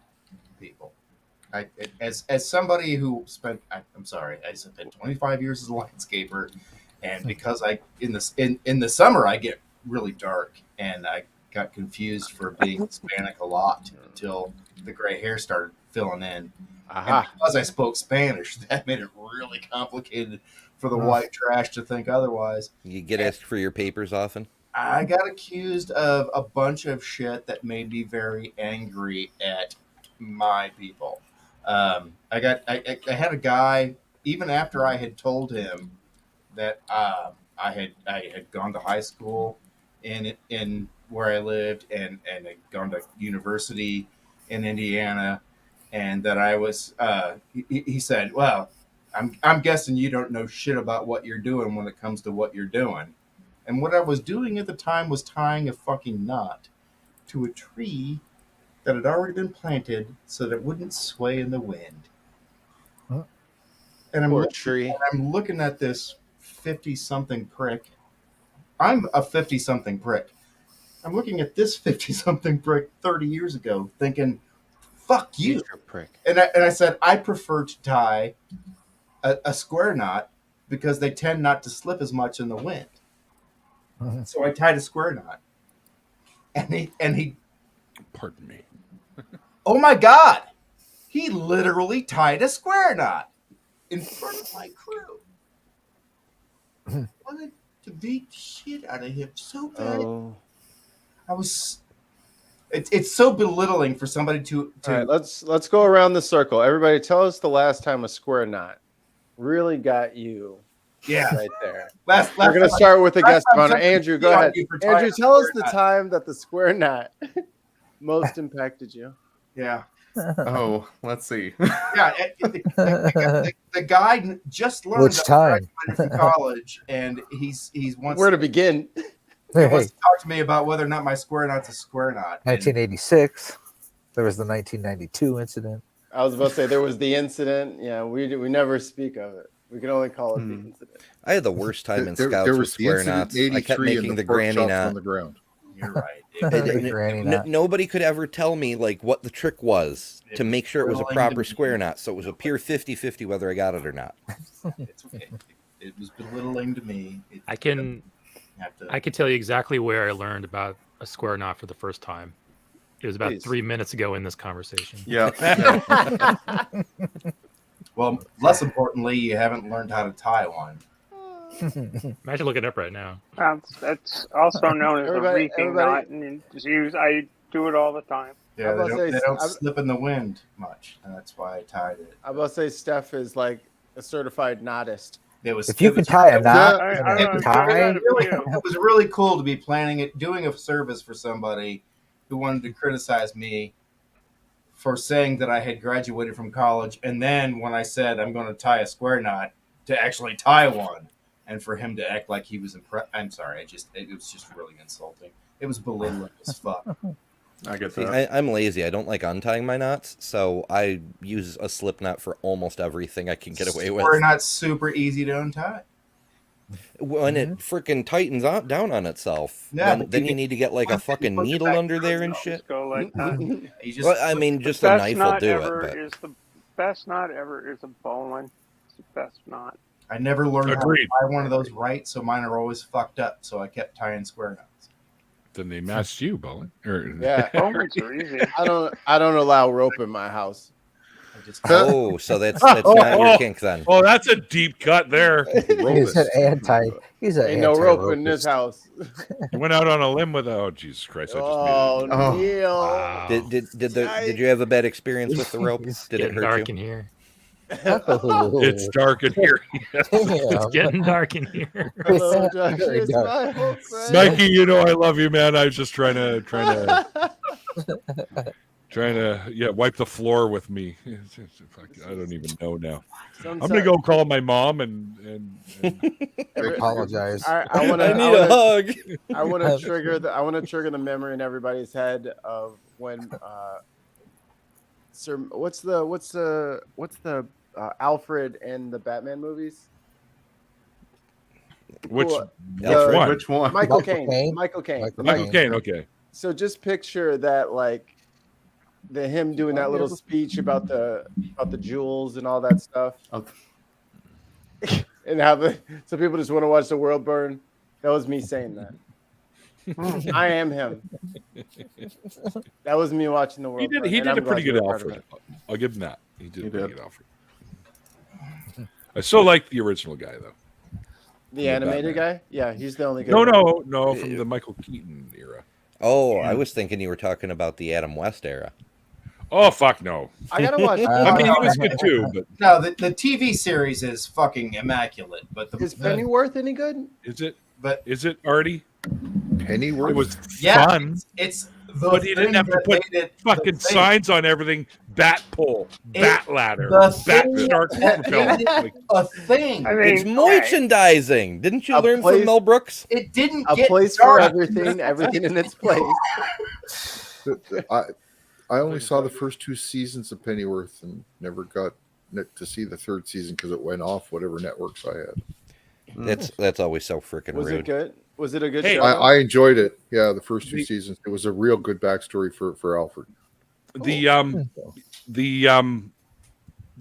people. As somebody who spent, I'm sorry, I spent 25 years as a landscaper, and because in the summer I get really dark, and I got confused for being Hispanic a lot until the gray hair started filling in. And because I spoke Spanish, that made it really complicated for the white trash to think otherwise. You get asked for your papers often? I got accused of a bunch of shit that made me very angry at my people. I had a guy, even after I had told him that I had gone to high school in where I lived and had gone to university in Indiana, and that I was he said, well, I'm guessing you don't know shit about what you're doing when it comes to what you're doing. And what I was doing at the time was tying a fucking knot to a tree that had already been planted so that it wouldn't sway in the wind. Huh? And Poor tree. I'm looking at this 50-something prick. I'm a 50-something prick. I'm looking at this 50-something prick 30 years ago thinking, fuck you. You're a prick. And I said, I prefer to tie a square knot because they tend not to slip as much in the wind. So I tied a square knot. And he Pardon me. oh my God, he literally tied a square knot in front of my crew. I wanted to beat the shit out of him so bad. Oh. I was. It's so belittling for somebody to. All right, let's go around the circle. Everybody, tell us the last time a square knot really got you. Yeah, right there. We're going to start with the guest of honor. Andrew, go ahead. Andrew, tell us the time that the square knot most impacted you. Yeah. Oh, let's see. Yeah, the guy just learned Which time? from college, and he's wants where to begin. He wants to talk to me about whether or not my square knot's a square knot. 1986. There was the 1992 incident. I was about to say there was the incident. Yeah, we never speak of it. We can only call it the incident. I had the worst time in There Scouts with was the square incident knots. in I kept 83 making and the pork granny chops knot. on the ground. You're right. The granny knot. Nobody could ever tell me like what the trick was to make sure it was a proper square knot, so it was a pure 50-50 whether I got it or not. It's okay. It was belittling to me. I can tell you exactly where I learned about a square knot for the first time. It was about 3 minutes ago in this conversation. Yeah. Well, less importantly, you haven't learned how to tie one. Imagine looking it up right now. That's also known as a reefing knot, and it's used. I do it all the time. Yeah, they don't slip in the wind much, and that's why I tied it. I was about to say Steph is like a certified knotist. If you can tie a knot, it was really cool to be doing a service for somebody who wanted to criticize me for saying that I had graduated from college, and then when I said I'm going to tie a square knot, to actually tie one, and for him to act like he was impressed. I'm sorry, it was just really insulting. It was belittling as fuck. I get See, that. I'm lazy. I don't like untying my knots, so I use a slip knot for almost everything I can get away with. Square knot's super easy to untie. When it freaking tightens down on itself, Yeah, then you need to get like a fucking needle under there and shit. Go like that. Well, I mean, just a knife will do it. The best knot ever is a bowline. It's the best knot. I never learned Agreed. how to tie one of those right, so mine are always fucked up. So I kept tying square knots. Then they matched you, Bowen. Yeah, bowlines are easy. I don't allow rope in my house. Oh, so that's not your kink then. Oh, that's a deep cut there. He's an anti. He's an Ain't no rope in this house. You went out on a limb with oh Jesus Christ! I just Oh, made it. Neil. Wow. Did you have a bad experience with the rope? Did it hurt dark you? in here. It's dark in here. It's getting dark in here. Hello, Josh. Very It's dark. my whole friend. Mikey, you know I love you, man. I was just trying to wipe the floor with me. I don't even know now. I'm gonna go call my mom and Apologize. I want to. I need a hug. I want to trigger the memory in everybody's head of when Sir. What's the Alfred and the Batman movies? which Alfred, one? Which one? Michael Michael Caine. Caine. Michael Caine. Michael Caine. Okay. So just picture that, like him doing that little speech about the jewels and all that stuff, and so people just want to watch the world burn. That was me saying that. I am him. That was me watching the world. He did. burn, He and did I'm a pretty glad good you're part of Alfred. it. I'll give him that. He did He a pretty did. good Alfred. I still like the original guy though. The animated guy? Yeah, he's the only good No, one. from the Michael Keaton era. Oh, I was thinking you were talking about the Adam West era. Oh fuck no! I gotta watch. I mean, he was good too, but No, the TV series is fucking immaculate. But Is Pennyworth any good? is it? But Is it Artie? Pennyworth. It was yeah, fun, it's the but he didn't thing have to that put made it the fucking thing. signs on everything. Bat pole, bat ladder, the bat thing shark that propellant. made it Like, a thing. I mean, It's merchandising. Didn't you A learn place- from Mel Brooks? It didn't A get place for dark. everything in its place. I only saw the first 2 seasons of Pennyworth and never got to see the 3rd season because it went off whatever networks I had. That's always so freaking Was rude. it good? Was it a good Hey, show? I enjoyed it. Yeah, the first 2 The- seasons. It was a real good backstory for Alfred. the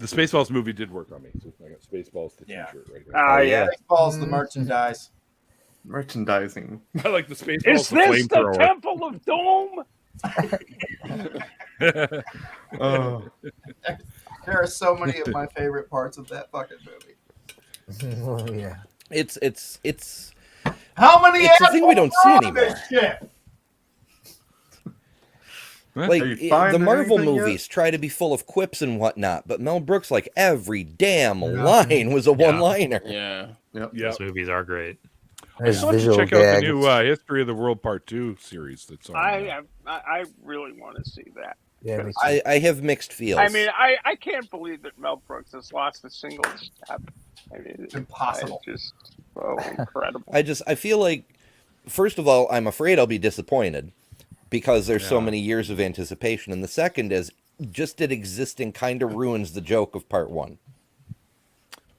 Spaceballs movie did work on me. So I got Spaceballs the Yeah. t-shirt right here. Ah, yeah. Balls the merchandise. Merchandising. I like the Spaceballs Is the this the flamethrower. Temple of Doom? Oh, There are so many of my favorite parts of that fucking movie. Oh, yeah. It's How many? It's a thing we don't see assholes on anymore. this shit? like Are you the finding Marvel anything yet? movies try to be full of quips and whatnot, but Mel Brooks, like every damn line was a one-liner. Yeah. yep. Yeah. Those movies are great. I There's still have to visual check out the gags. new History of the World Part 2 series that's on. I really want to see that. Yeah, me too. I have mixed feels. I mean, I can't believe that Mel Brooks has lost a single step. I mean, It's impossible. It's just so incredible. I feel like, first of all, I'm afraid I'll be disappointed because there's so Yeah. many years of anticipation, and the second is just it existing kind of ruins the joke of part 1.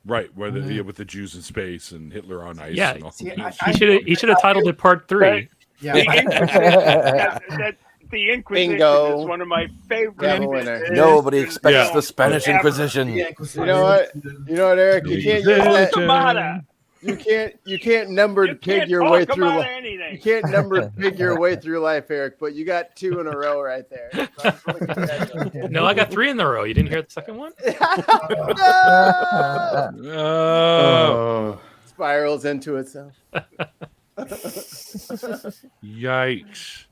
Right, where the with the Jews in space and Hitler on ice. Yeah. And all. See, He should have titled it Part 3. Yeah, The Inquisition, the Inquisition Bingo. is one of my favorite. We have a winner. Nobody expects Yeah. the Spanish Yeah. Inquisition. the Inquisition. You know what? You know what, Eric? You can't use that. Tomata. You can't number You pig can't your talk way through about life. anything. You can't number pig your way through life, Eric. But you got 2 in a row right there. So I'm just gonna give you No, I got 3 in a row. You didn't hear the second one? that. No! Oh, Spirals into itself. Yikes!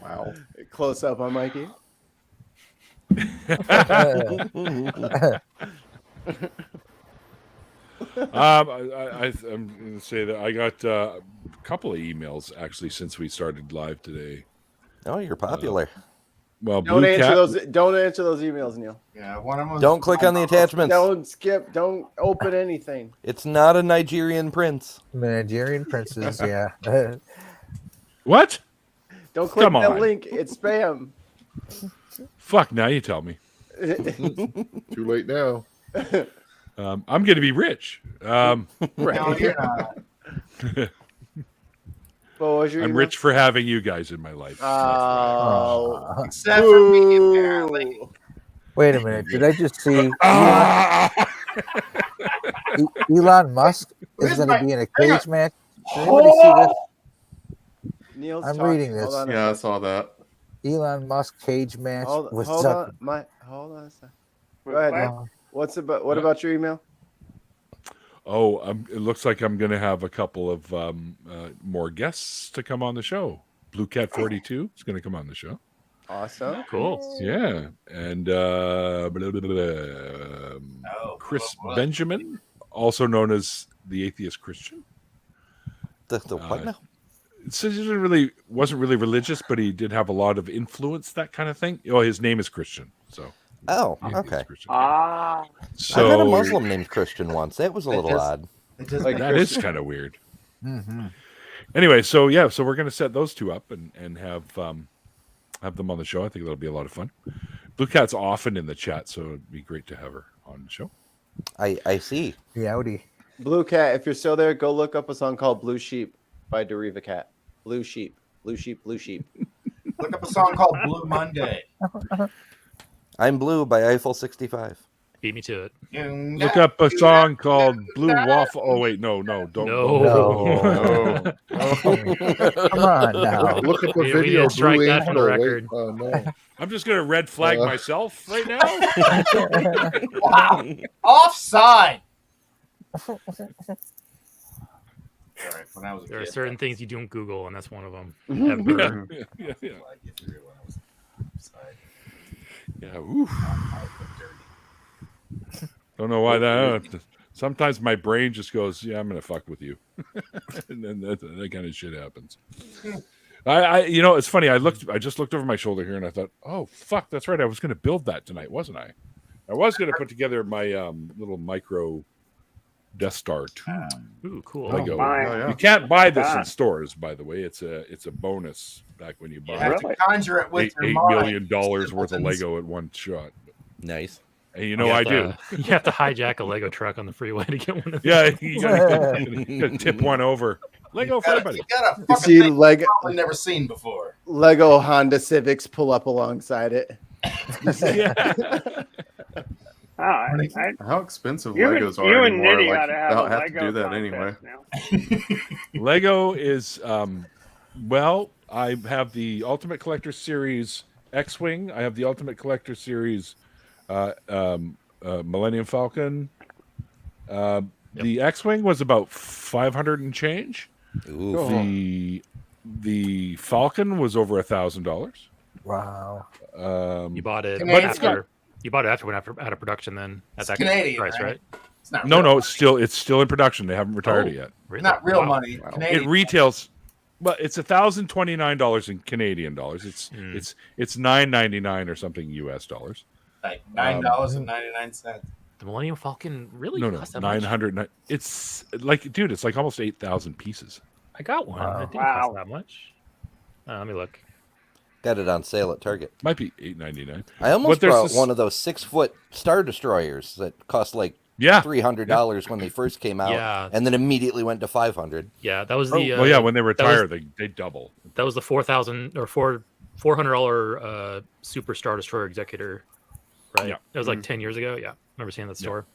Wow. Close up on Mikey. I'm going to say that I got a couple of emails actually since we started live today. Oh, you're popular. Well, Don't Blue answer Cat, those. Don't answer those emails, Neil. Yeah, one of them. Don't click on the attachments. Don't skip. Don't open anything. It's not a Nigerian prince. Nigerian princes, yeah. what? Don't click Come that on. link. It's spam. Fuck! Now you tell me. Too late now. I'm going to be rich. No, you're not. What was your I'm email? rich for having you guys in my life. Oh. Except for me, apparently. Wait a minute. Did I just see Ah! Elon Musk is Where's going my- to be in a hang on. cage match? Did anybody see this? Neil's I'm talking. reading this. Hold on a yeah, I second. saw that. Elon Musk cage match Hold, with hold Zucker. on. Hold on a second. Go ahead. Neil. What about your email? Oh, it looks like I'm going to have a couple of more guests to come on the show. Blue Cat 42 is going to come on the show. Awesome. Cool. Yeah, and Chris Benjamin, also known as the Atheist Christian. The what now? So he wasn't really religious, but he did have a lot of influence, that kind of thing. Oh, his name is Christian, so Oh, the Atheist okay. Christian. Ah, So I met a Muslim named Christian once. That was a little just- odd. It just Like that is kind of weird. Mm-hmm. Anyway, so we're going to set those two up and have them on the show. I think that'll be a lot of fun. Blue Cat's often in the chat, so it'd be great to have her on the show. I see. Yowdy. Blue Cat, if you're still there, go look up a song called Blue Sheep by Deriva Cat. Blue Sheep. Blue Sheep. Blue Sheep. Look up a song called Blue Monday. I'm Blue by Eiffel 65. Beat me to it. Look up a song called Blue Waffle. Oh wait, no, don't. No. Come on now. Look up a We video. didn't strike Blue that from the Angel. record. Wait, no. I'm just gonna red flag myself right now. Wow. Offside. All right, when I was a There are kid, certain things you don't Google, and that's one of them. Yeah, Ever. yeah. Yeah. Oof. Don't know why that. Sometimes my brain just goes, "Yeah, I'm gonna fuck with you," and then that kind of shit happens. It's funny. I just looked over my shoulder here, and I thought, "Oh fuck, that's right. I was gonna build that tonight, wasn't I? I was gonna put together my little micro Death Star 2 Ooh, cool. Lego. my. You can't buy this in God. stores, by the way. It's a bonus back when you buy You have to Really? conjure it with your $8 mind. million worth of Lego at one shot. Nice. And You I have do. to- You have to hijack a Lego truck on the freeway to get one of these. Yeah, you gotta tip one over. Lego for everybody. You got a You fucking see thing Lego, you've probably never seen before. Lego Honda Civics pull up alongside it. Yeah. How expensive You Legos and, are you and anymore? Nitty Like, ought to you have a don't have Lego to do that anyway. contest now. Lego is well, I have the Ultimate Collector Series X-Wing. I have the Ultimate Collector Series Millennium Falcon. The X-Wing was about 500 and change. Ooh. The Falcon was over $1,000. Wow. You bought it Canadian. after. You bought it after it went out of production. Then at It's that Canadian, price, right? right? It's not No, real no, it's still in production. They haven't retired it yet. Really? Not real Wow. money. It Canadian. retails, well, it's $1,029 in Canadian dollars. It's $9.99 or something US dollars. Like $9.99. The Millennium Falcon really No, cost that much? 900. It's like, dude, it's like almost 8,000 pieces. I got one. Wow. It didn't Wow. cost that much. Let me look. Got it on sale at Target. Might be $8.99. I almost But there's brought this- one of those 6-foot Star Destroyers that cost like Yeah. $300 when they first came out, Yeah. and then immediately went to $500. Yeah, that was the. Well, yeah, when they was- retire, they double. That was the $400 Super Star Destroyer Executor, right? Yeah. It was like 10 year ago. Yeah, remember seeing that store.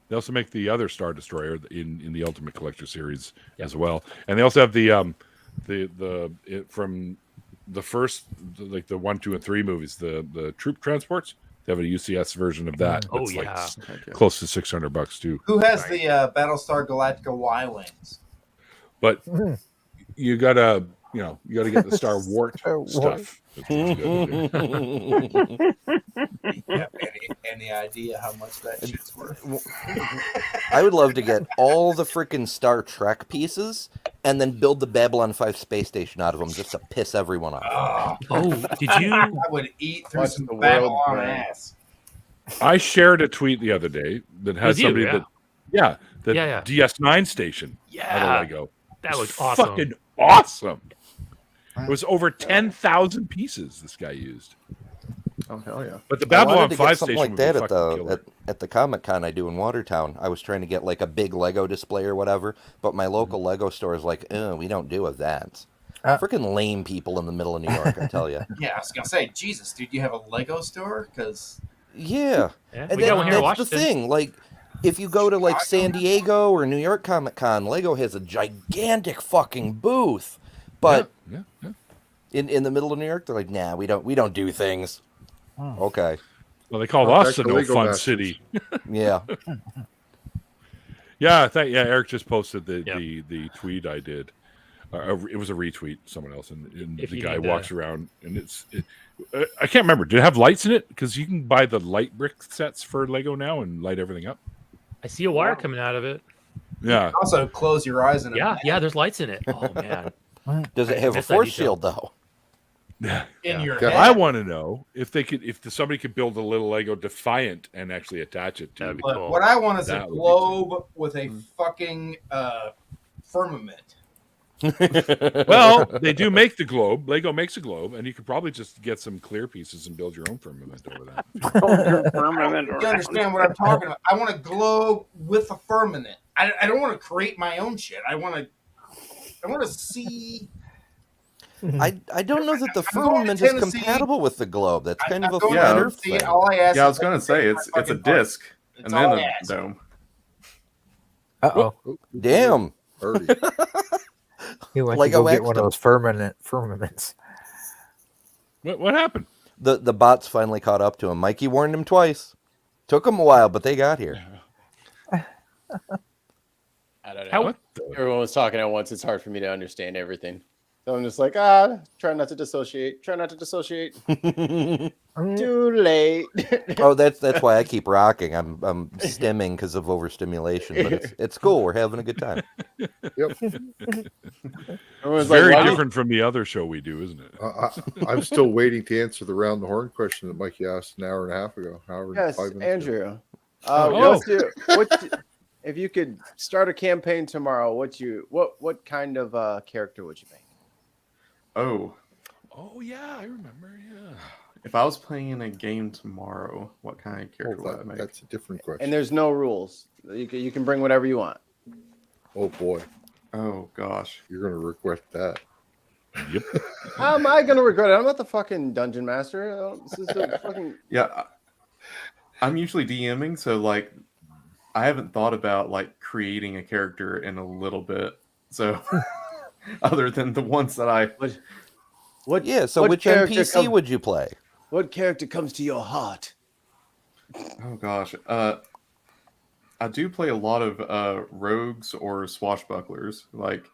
They also make the other Star Destroyer in the Ultimate Collector series as well, and they also have from the first like the 1, 2, and 3 movies, the troop transports. They have a UCS version of that. Oh, that's yeah. like close to $600 too. Who has the Battlestar Galactica Y-Wings? But you gotta get the Star Wart Star Wart. stuff. That's what you gotta do. You have any idea how much that shit's worth? I would love to get all the freaking Star Trek pieces and then build the Babylon 5 space station out of them just to piss everyone off. Oh, did you? I would eat through Watch some the world Babylon burn. ass. I shared a tweet the other day that has Was you? somebody Yeah. that Yeah. DS9 station out Yeah, of Lego. that It's looks awesome. Fucking awesome. It was over 10,000 pieces this guy used. Oh hell yeah! But the I wanted Babylon to 5 get something station like would be that fucking killer. at the Comic Con I do in Watertown. I was trying to get like a big Lego display or whatever, but my local Lego store is like, we don't do events. Freaking lame people in the middle of New York, I tell you. Yeah, I was gonna say, Jesus, dude, you have a Lego store? Because Yeah. Yeah, And we got one here in that's the Washington. thing. Like, if you go to like San Diego or New York Comic Con, Lego has a gigantic fucking booth. But Yeah. in the middle of New York, they're like, nah, we don't do things. Okay. Well, they called Contact us a the no Lego fun Masters. city. Yeah. Yeah, Eric just posted the Yeah. the tweet I did. It was a retweet, someone else, and If the you guy need walks to- around, and I can't remember. Did it have lights in it? Because you can buy the light brick sets for Lego now and light everything up. I see a wire coming out of it. Yeah, also close your eyes and Yeah, there's lights in it. Oh man, Does it I have a missed that force detail. shield though? yeah. in your Yeah. head. I want to know if somebody could build a little Lego Defiant and actually attach it to. That'd be But cool. what I want is a That would be globe with a fucking firmament. Well, they do make the globe. Lego makes a globe, and you could probably just get some clear pieces and build your own firmament over that. Firmament You around. understand what I'm talking about? I want a globe with a firmament. I don't want to create my own shit. I want to see. I don't know that the I'm going to firmament is Tennessee. compatible with the globe. That's kind of a going flat to Earth see- thing. All I ask Yeah, I is was gonna say it's a fucking part. disc It's and then all a I ask. dome. Uh-oh. Damn. Already. He went Lego to go get X one of them. those firmaments. What happened? The bots finally caught up to him. Mikey warned him twice. Took him a while, but they got here. I don't know. How- What the- Everyone was talking at once. It's hard for me to understand everything. So I'm just like, try not to dissociate. Try not to dissociate. Too late. Oh, that's why I keep rocking. I'm stimming because of overstimulation, but it's cool. We're having a good time. Yep. It's very different from the other show we do, isn't it? I'm still waiting to answer the round the horn question that Mikey asked an hour and a half ago. Yes, 5 minutes ago. Andrew. If you could start a campaign tomorrow, what kind of character would you make? Oh, yeah, I remember. Yeah. If I was playing a game tomorrow, what kind of character would I make? That's a different question. And there's no rules. You can bring whatever you want. Oh boy. Oh gosh. You're gonna regret that. Yep. How am I gonna regret it? I'm not the fucking dungeon master. This is the fucking... Yeah, I'm usually DMing, so like I haven't thought about like creating a character in a little bit. So other than the ones that I What which NPC would you play? What character comes to your heart? Oh gosh. I do play a lot of rogues or swashbucklers. Like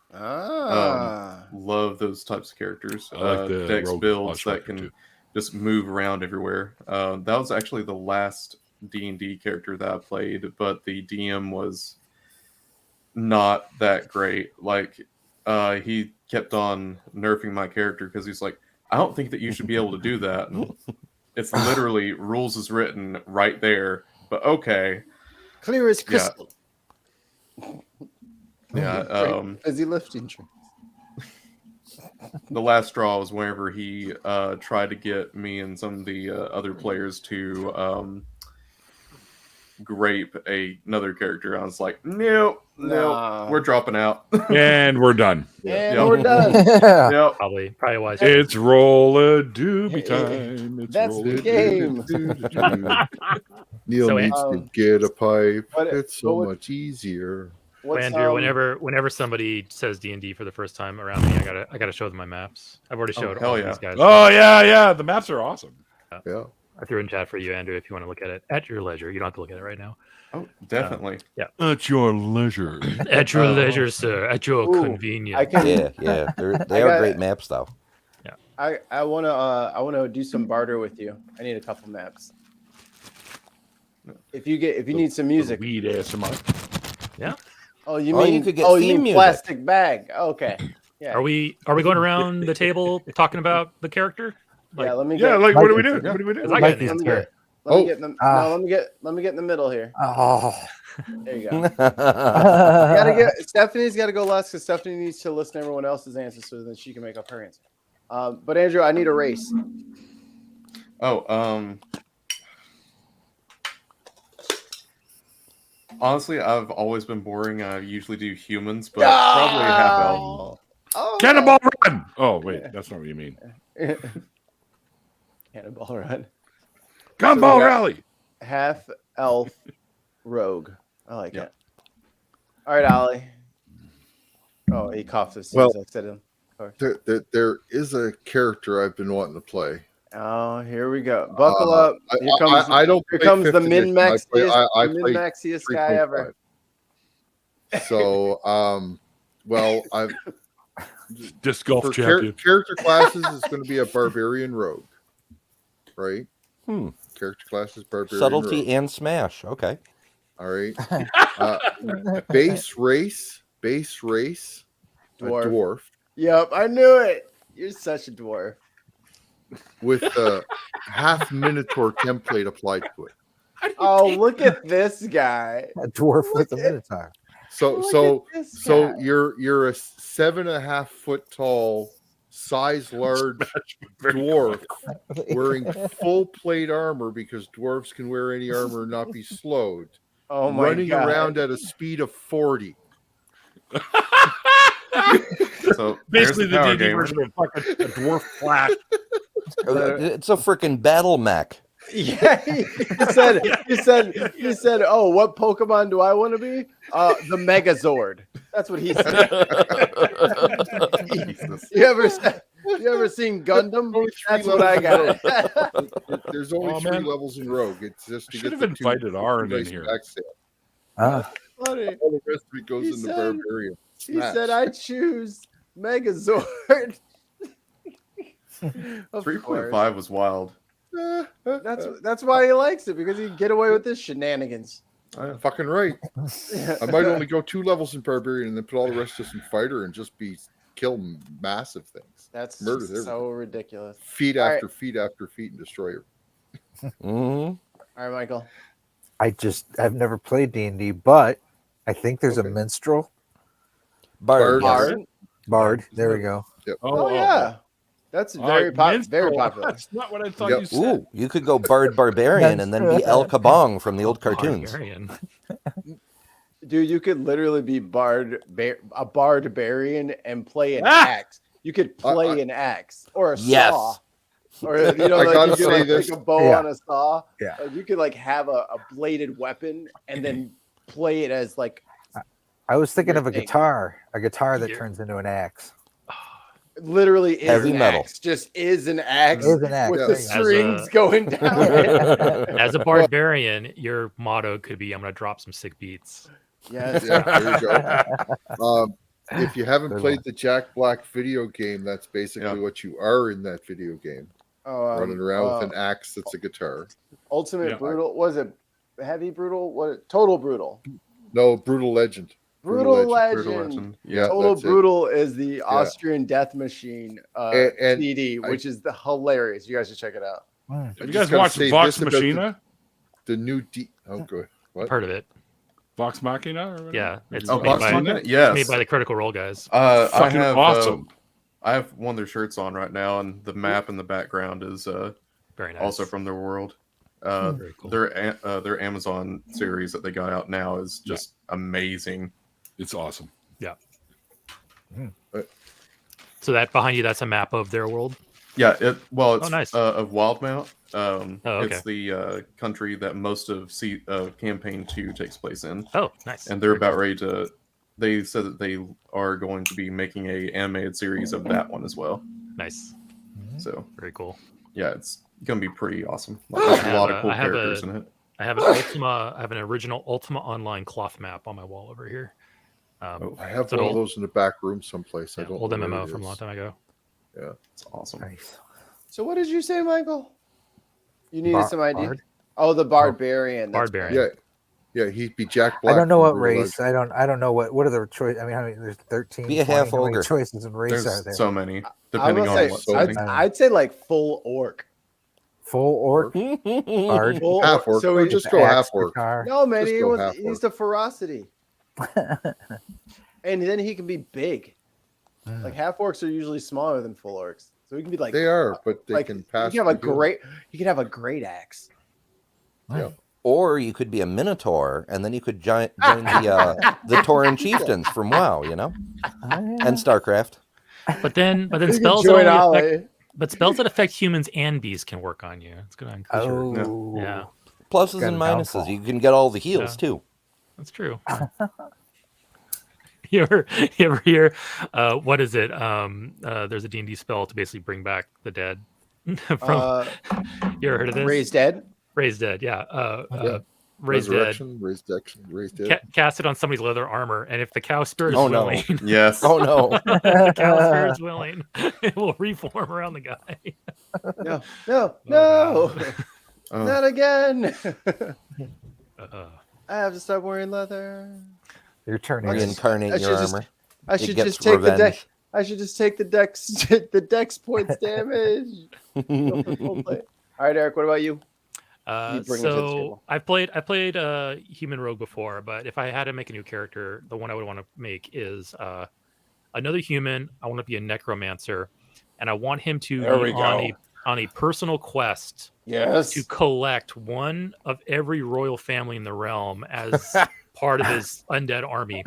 love those types of characters. I like the Dex rogue builds that swashbuckler, can too. just move around everywhere. That was actually the last D&D character that I played, but the DM was not that great. Like he kept on nerfing my character because he's like, I don't think that you should be able to do that. And it's literally rules is written right there, but okay. Clear as crystal. Yeah. Busy lifting. The last straw was whenever he tried to get me and some of the other players to grape another character. I was like, no, we're dropping out. And we're done. And we're done. Yep. Probably wise. It's roll a doobie time. It's That's the game. Neil So, needs to get a pipe. It's so much easier. Andrew, whenever somebody says D&D for the first time around me, I gotta show them my maps. I've already showed all these guys. Oh yeah, the maps are awesome. Yeah. I threw in chat for you, Andrew, if you want to look at it at your leisure. You don't have to look at it right now. Oh, definitely. Yeah. At your leisure. At your leisure, sir. At your convenience. Yeah. They are great maps, though. Yeah. I wanna do some barter with you. I need a couple maps. If you need some music. Weed ASMR. Yeah. Oh, you mean plastic bag? Okay. Yeah. Are we going around the table talking about the character? Like, what do we do? What do we do? I got an answer. Let me get in the middle here. Oh, there you go. Stephanie's got to go last because Stephanie needs to listen to everyone else's answers so that she can make up her answer. But Andrew, I need a race. Honestly, I've always been boring. I usually do humans, but probably half elf. Cannonball Run! Oh, wait, that's not what you mean. Cannonball Run. Gumball Rally! Half elf rogue. I like it. All right, Ollie. Oh, he coughed as soon as I said him. There is a character I've been wanting to play. Oh, here we go. Buckle up. Here comes the min-maxiest guy ever. So, I've disc golf for champion. Character classes is going to be a barbarian rogue, right? Character classes barbarian. Subtlety rogue. and smash. Okay. All right. Base race. Dwarf. Yep, I knew it. You're such a dwarf. With a half minotaur template applied to it. Oh, look at this guy. A dwarf with a minotaur. So you're a 7.5 foot tall, size large dwarf wearing full plate armor because dwarves can wear any armor and not be slowed. Oh my running God. around at a speed of 40. So basically the D&D D&D version of fucking a dwarf flash. It's a freaking battle mech. Yeah, he said, "Oh, what Pokemon do I want to be? The Megazord." That's what he said. You ever seen Gundam? That's what I got. There's only 3 levels in Rogue. It's just to Should get have invited Aaron in here. Funny. All the rest of it goes into Barbarian. He said, "I choose Megazord. Of 3.5 course. was wild. That's why he likes it, because he can get away with this shenanigans. Fucking right. I might only go 2 levels in Barbarian and then put all the rest just in Fighter and just kill massive things. That's Murder just everything. so ridiculous. Feet All after feet after feet and destroy her. All right, Michael. I've never played D&D, but I think there's a minstrel. Bard. Bard. There we go. Yep. Oh, yeah. That's very minstrel. popular. That's not what I thought Yep. you said. Ooh, you could go Bard Barbarian and then be El Kabong from the old cartoons. Barbarian. Dude, you could literally be a barbarian and play an axe. You could play an axe or a saw. Or I gotta you could say this. take a bow on a saw. Yeah. Like, you could have a bladed weapon and then play it as like. I was thinking of a Thing. guitar that turns into an axe. Literally is Heavy an metal. axe. Just is an axe. Is an axe. With There the you go. strings going down it. As a barbarian, your motto could be, "I'm going to drop some sick beats." Yes. Yeah, there you go. If you haven't Good played one. the Jack Black video game, that's basically what you are in that video game. Running around with an axe that's a guitar. Ultimate Brutal. Was it Heavy Brutal? What? Total Brutal. No, Brutal Legend. Brutal Legend. Yeah, Total that's it. Brutal is the Austrian Death Machine And CD, which is hilarious. You guys should check it out. Have you guys watched Vox Machina? The new Oh, good. What? I've heard of it. Vox Machina? Or whatever? Yeah, it's Oh, made Vox by, Machina? it's Yes. made by the Critical Role guys. I Fucking have awesome. I have one of their shirts on right now, and the map in the background is Very nice. also from their world. Very cool. Their Amazon series that they got out now is just amazing. It's awesome. Yeah. So that behind you, that's a map of their world. Yeah, it's nice. of Wildmount. Okay. It's the country that most of campaign 2 takes place in. Oh, nice. And they're about ready to. They said that they are going to be making a animated series of that one as well. Nice. So very cool. Yeah, it's gonna be pretty awesome. There's a lot of cool characters in it. I have an original Ultima Online cloth map on my wall over here. I have one of those in the back room someplace. I don't old know where MMO it from a long is. time ago. Yeah, it's awesome. Nice. So what did you say, Michael? You needed some idea. Bard? Oh, the barbarian. That's Barbarian. Yeah, he'd be Jack Black. I don't know from what Brutal race. I don't know what are the choices. I mean, how many, there's 13. Be a 20, half how many ogre. choices in race There's are there? so many, I depending would on say, what setting. I'd say like full orc. Full orc. Bard. Full Half orc. So Or he just go half Axe, orc. guitar. No, man, Just he go wants, half he needs orc. the ferocity. And then he can be big. Like half orcs are usually smaller than full orcs. So he can be like They are, but they like, can pass. He can have the hill. he can have a great axe. Yeah. Or you could be a Minotaur, and then you could join the Tauren chieftains from WoW, you know, and StarCraft. But then You can spells join that only Ollie. affect, but spells that affect humans and beasts can work on you. It's good on Oh, yeah, Pluses Got and a minuses. downfall. You can get all the heals Yeah. too. that's true. You ever hear what is it? There's a D&D spell to basically bring back the dead. From you ever heard of this? Raised dead. Raised dead, yeah. Yeah. Raised dead. Resurrection, raised dead. Cast it on somebody's leather armor, and if the cow spirit is Oh, no. willing, Yes. Oh no! if the cow spirit's willing, it will reform around the guy. No, Oh, not again. Uh, I have to stop wearing leather. You're turning. Reincarnate I your should just- armor. I It should gets just take the revenge. deck. I should just take the dex points damage. Go for full play. All right, Eric. What about you? You bring it to the so table. I played human rogue before, but if I had to make a new character, the one I would want to make is another human. I want to be a necromancer, and I want him to There be we on a personal quest Yes. to collect one of every royal family in the realm as part of his undead army.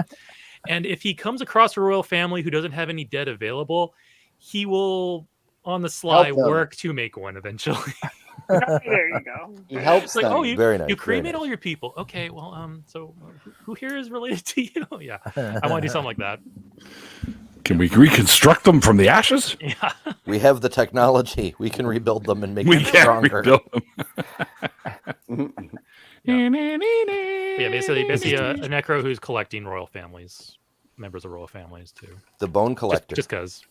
And if he comes across a royal family who doesn't have any dead available, he will, on the sly, Help them. work to make one eventually. There you go. He helps It's like, them. oh, you Very nice. you very cremate nice. all your people. Okay, well, so who here is related to you? Yeah, I want to do something like that. Can we reconstruct them from the ashes? Yeah, We have the technology. We can rebuild them and make We them can't stronger. rebuild them. yeah, basically a necro who's collecting royal families. members of royal families too. The bone collector. Just because,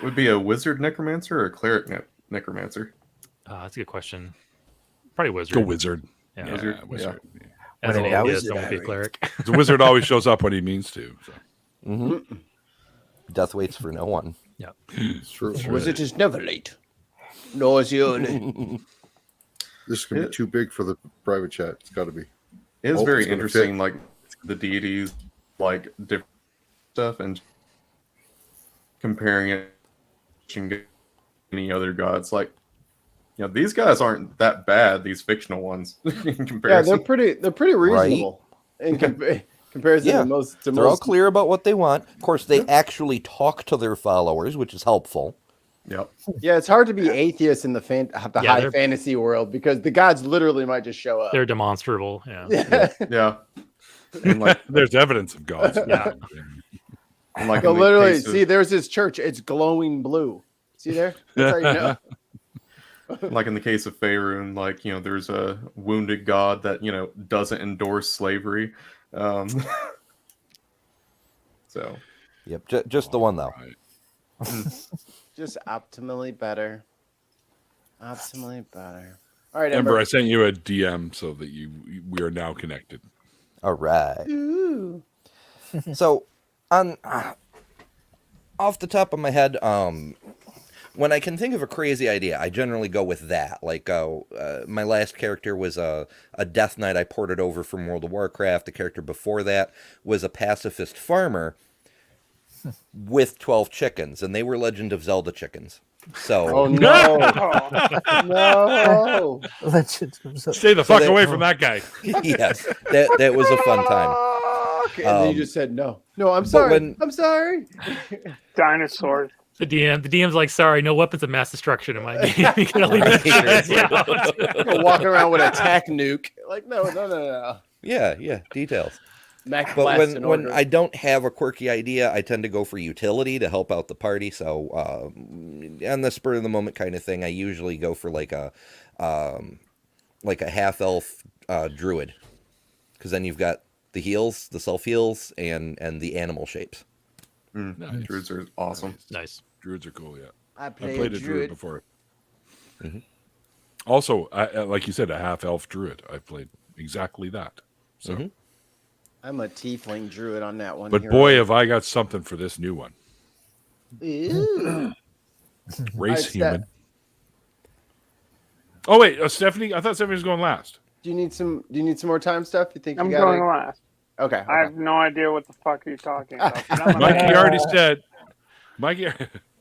Would be a wizard necromancer or a cleric necromancer? That's a good question. Probably wizard. Go wizard. Yeah. Wizard. Wizard. Yeah. As an atheist, don't be a cleric. The wizard always shows up when he means to. So. Death waits for no one. Yeah. It's true. Wizard is never late. Nor is he early. This is gonna be too big for the private chat. It's got to be. It's Oh, very it's gonna interesting, fit. like the deities, like different stuff, and comparing it to any other gods. Like, these guys aren't that bad. These fictional ones, in Yeah, comparison. they're pretty reasonable in comparison to most. They're all clear about what they want. Of course, they actually talk to their followers, which is helpful. Yep. Yeah, it's hard to be atheist in the high they're- fantasy world because the gods literally might just show up. They're demonstrable. Yeah. Yeah. And like, There's evidence of gods. Yeah. and like You'll in the literally case of- see. There's this church. It's glowing blue. See there? That's how you know. like in the case of Faerun, like there's a wounded god that doesn't endorse slavery. So Yep, just the one though. Right. Just optimally better. Optimally better. All right, Ember, Ember. I sent you a DM so that we are now connected. All right. Ooh. So, on off the top of my head, when I can think of a crazy idea, I generally go with that. Like, my last character was a Death Knight I ported over from World of Warcraft. The character before that was a pacifist farmer with 12 chickens, and they were Legend of Zelda chickens. So, Oh no! No! Stay the fuck away from that guy. yes, that was a fun time. And then you just said no. No, I'm but sorry. when- I'm sorry. Dinosaurs. The DM's like, sorry, no weapons of mass destruction in my game. You can only You're walking around with a tac nuke. Like, no. Yeah, details. Mac But blast in when order. I don't have a quirky idea, I tend to go for utility to help out the party. So on the spur of the moment kind of thing, I usually go for like a half elf druid, because then you've got the heals, the self heals, and the animal shapes. Nice. Druids are awesome. Nice. Druids are cool, yeah. I I played played a a druid druid. before. Also, like you said, a half elf druid. I played exactly that. So, I'm a tiefling druid on that one. but here. boy, have I got something for this new one. Ew. Race Steph. human. Oh wait, Stephanie. I thought Stephanie was going last. Do you need some more time, Steph? You think I'm you got going it? last. Okay. I have no idea what the fuck you're talking about. but I'm gonna- Mikey already said. Mikey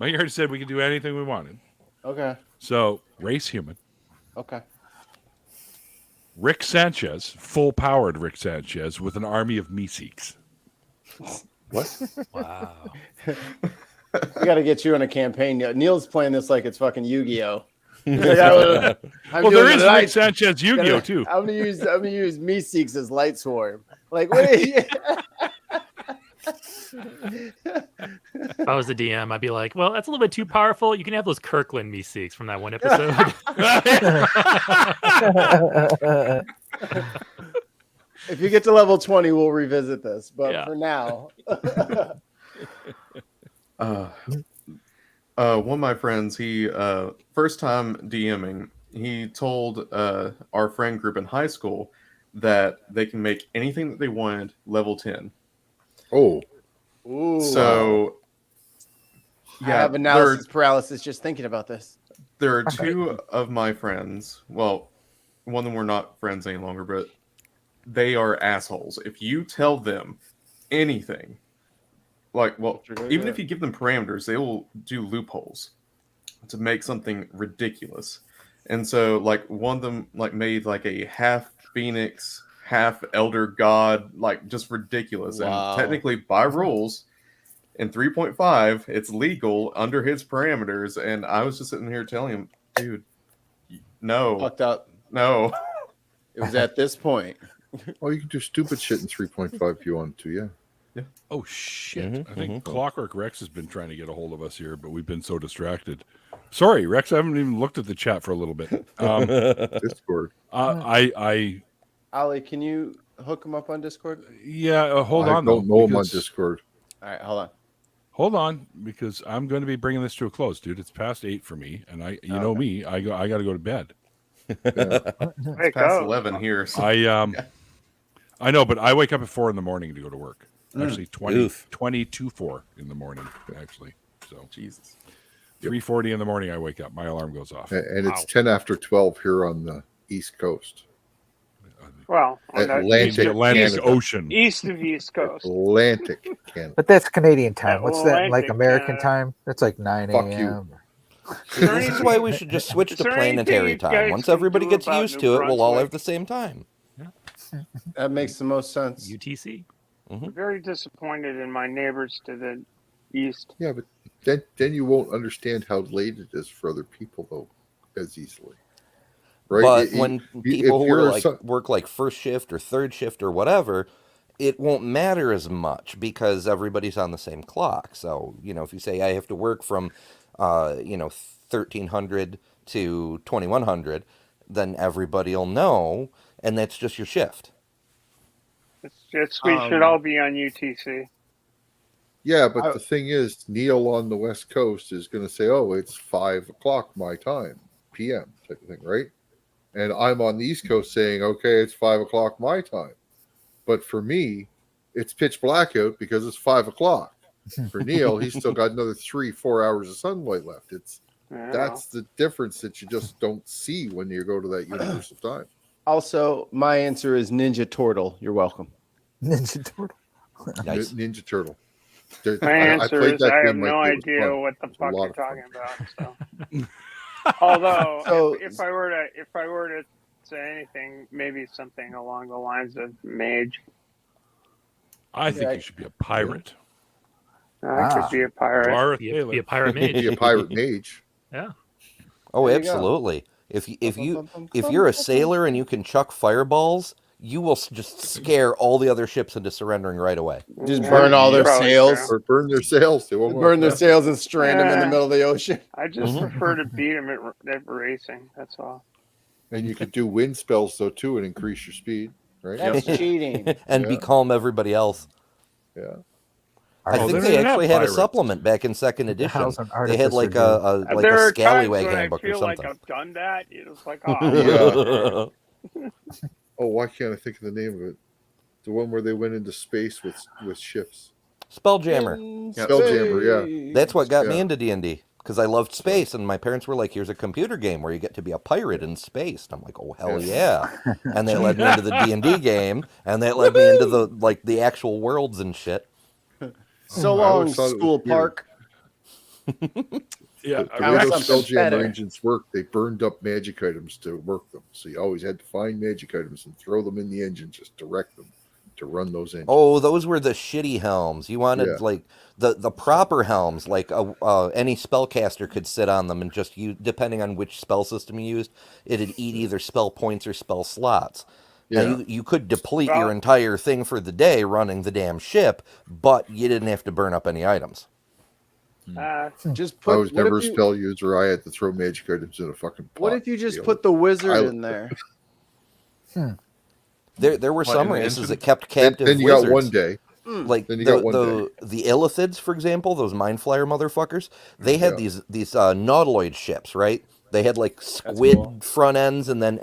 already said we could do anything we wanted. Okay. So race human. Okay. Rick Sanchez, full-powered Rick Sanchez, with an army of Meeseeks. What? Wow. We got to get you in a campaign. Neil's playing this like it's fucking Yu-Gi-Oh. Well, there is Rick Sanchez Yu-Gi-Oh too. I'm gonna use Meeseeks as light swarm. Like what? If I was the DM, I'd be like, well, that's a little bit too powerful. You can have those Kirkland Meeseeks from that one episode. If you get to level 20, we'll revisit this. But Yeah. for now, One of my friends, he first time DMing, he told our friend group in high school that they can make anything that they wanted level 10. Oh, ooh, So I have analysis paralysis just thinking about this. there are two of my friends. Well, one of them we're not friends any longer, but they are assholes. If you tell them anything, even if you give them parameters, they will do loopholes to make something ridiculous. And so, like, one of them made a half phoenix, half elder god, just ridiculous. Wow. And technically, by rules, in 3.5, it's legal under his parameters. And I was just sitting here telling him, dude, no, Fucked up. no. It was at this point. oh, you can do stupid shit in 3.5 if you want to. Yeah. Oh shit! I think Clockwork Rex has been trying to get a hold of us here, but we've been so distracted. Sorry, Rex. I haven't even looked at the chat for a little bit. Discord. I Ollie, can you hook him up on Discord? Yeah, hold on. I don't know him on because- Discord. All right, hold on. Hold on, because I'm going to be bringing this to a close, dude. It's past 8 for me, and you know me. I got to go to bed. It's past 11 here. So. I know, but I wake up at 4 in the morning to go to work. Actually, 20 to 4 in the morning. Actually, so Jesus. 3:40 in the morning, I wake up. My alarm goes off. And it's 10 after 12 here on the East Coast. Well, on The Atlantic Canada. Ocean. east of East Coast. Atlantic Canada. But that's Canadian time. What's that, like Atlantic, American time? That's like 9 Fuck you. a.m. This is why we should just switch to there anything planetary you time. guys Once can everybody do gets about used New to it, we'll all Brunswick? have the same time. That makes the most sense. UTC. I'm very disappointed in my neighbors to the east. Yeah, but then you won't understand how late it is for other people, though, as easily. Right? But when people if you're work like first shift or third shift or whatever, it won't matter as much because everybody's on the same clock. So, if you say I have to work from, 1300 to 2100, then everybody will know, and that's just your shift. We should all be on UTC. Yeah, but the thing is, Neil on the West Coast is going to say, "Oh, it's 5 o'clock my time, PM," type of thing, right? And I'm on the East Coast saying, "Okay, it's 5 o'clock my time." But for me, it's pitch black out because it's 5 o'clock. For Neil, he's still got another 3-4 hours of sunlight left. That's the difference that you just don't see when you go to that universe of time. Also, my answer is Ninja Turtle. You're welcome. Ninja Turtle. Nice. Ninja Turtle. My answer is I have game no like it. It was idea fun. what the It was a fuck lot you're of fun. talking about. So, although So- if I were to say anything, maybe something along the lines of mage. I think you should be a pirate. I could be a pirate. Or a Be sailor. a pirate mage. Be a pirate mage. Yeah. Oh, There you go. absolutely. If you're a sailor and you can chuck fireballs, you will just scare all the other ships into surrendering right away. Just burn all their Probably sails. true. Or burn their sails. They won't Burn their sails and strand them in the middle of the ocean. I just Mhm. prefer to beat them at racing. That's all. And you could do wind spells though too and increase your speed, right? That's cheating. And Yeah. becalm everybody else. Yeah. I Oh, think they they don't have actually had a pirates. supplement back in second edition. How's an They had artificer like do? a like There a are times scallywag when I handbook or feel like something. I've done that. It was like, oh, Yeah. Oh, why can't I think of the name of it? The one where they went into space with ships. Spelljammer. Spelljammer, yeah. That's what got me Yeah. into D&D because I loved space, and my parents were like, "Here's a computer game where you get to be a pirate in space." And I'm like, "Oh hell yeah!" And they led me into the D&D game, and that led me into the actual worlds and shit. So I long, always thought it was school weird. park. Yeah, The Found way those something Spelljammer better. engines work, they burned up magic items to work them. So you always had to find magic items and throw them in the engine, just direct them to run those engines. Oh, those were the shitty helms. You wanted Yeah. like the proper helms, like any spellcaster could sit on them and just use, depending on which spell system you used, it'd eat either spell points or spell slots. Yeah. Now you could deplete Well- your entire thing for the day running the damn ship, but you didn't have to burn up any items. Just I put. was never a spell user. I had to throw magic items in a fucking pot. What if you just deal. put the wizard I- in there? There were What, some in the races engine? that kept Then, captive then you wizards. got one day. Like Then you the, got one the Illithids, for example, those Mind Flyer motherfuckers, they had Yeah. these nautiloid ships, right? They had like squid cool. front ends and then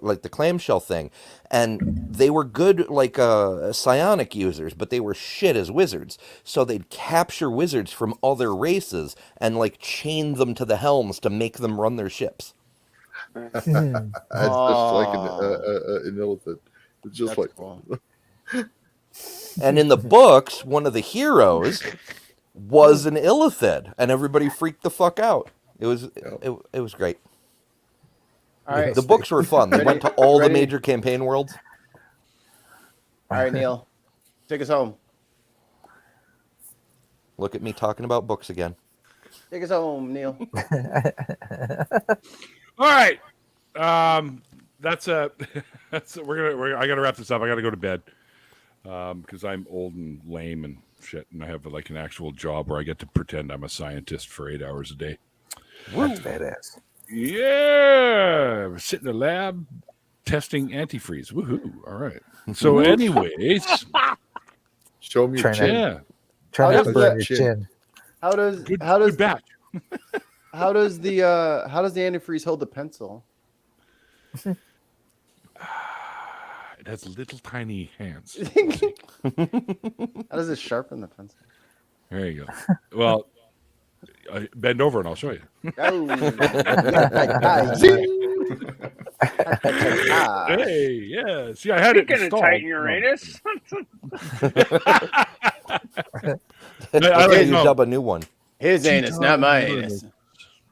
like the clamshell thing, and they were good like psionic users, but they were shit as wizards. So they'd capture wizards from other races and like chain them to the helms to make them run their ships. That's just like Oh. an Illithid. It's just That's like cool. And in the books, one of the heroes was an Illithid, and everybody freaked the fuck out. It was great. All right. The books were fun. They went to all the major campaign worlds. All right, Neil. Take us home. Look at me talking about books again. Take us home, Neil. All right. That's I gotta wrap this up. I gotta go to bed. Because I'm old and lame and shit, and I have like an actual job where I get to pretend I'm a scientist for 8 hours a day. That's badass. Yeah, sit in the lab, testing antifreeze. Woohoo! All right. So, anyways, show me your chin. Yeah. Try not to does burn that- your chin. How does Good the antifreeze hold the pencil? It has little tiny hands. How does it sharpen the pencil? There you go. Well, bend over and I'll show you. Hey, yeah. See, I had it Speaking of installed. Titan Uranus, I like- you no. dub a new one. His anus, not my anus.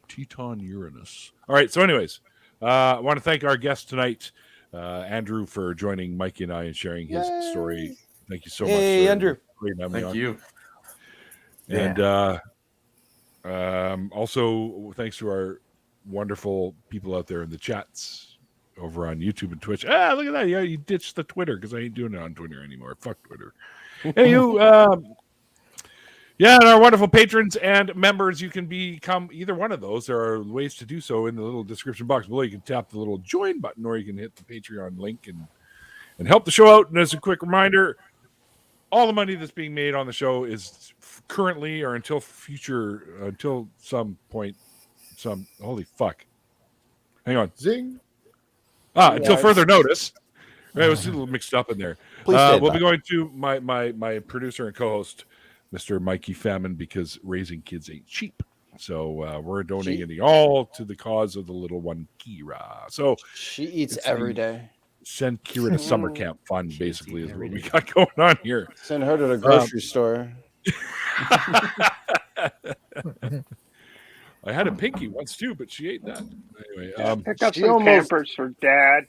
Teton Uranus. All right. So, anyways, I want to thank our guest tonight, Andrew, for joining Mikey and I and sharing his story. Thank you so much. Hey, Andrew. Thank you. And also, thanks to our wonderful people out there in the chats over on YouTube and Twitch. Ah, look at that. Yeah, you ditched the Twitter because I ain't doing it on Twitter anymore. Fuck Twitter. Hey, you. Yeah, and our wonderful patrons and members, you can become either one of those. There are ways to do so in the little description box below. You can tap the little join button, or you can hit the Patreon link and help the show out. And as a quick reminder, all the money that's being made on the show is currently or until some point, holy fuck. Hang on. Zing. Until further notice. Right, it was a little mixed up in there. We'll be going to my producer and co-host, Mr. Mikey Famine, because raising kids ain't cheap. So we're donating all to the cause of the little one, Kira. So she eats every day. Send Kira to summer camp fun, basically, is what we got going on here. Send her to the grocery store. I had a pinky once too, but she ate that. Anyway, pick up some Pampers for Dad.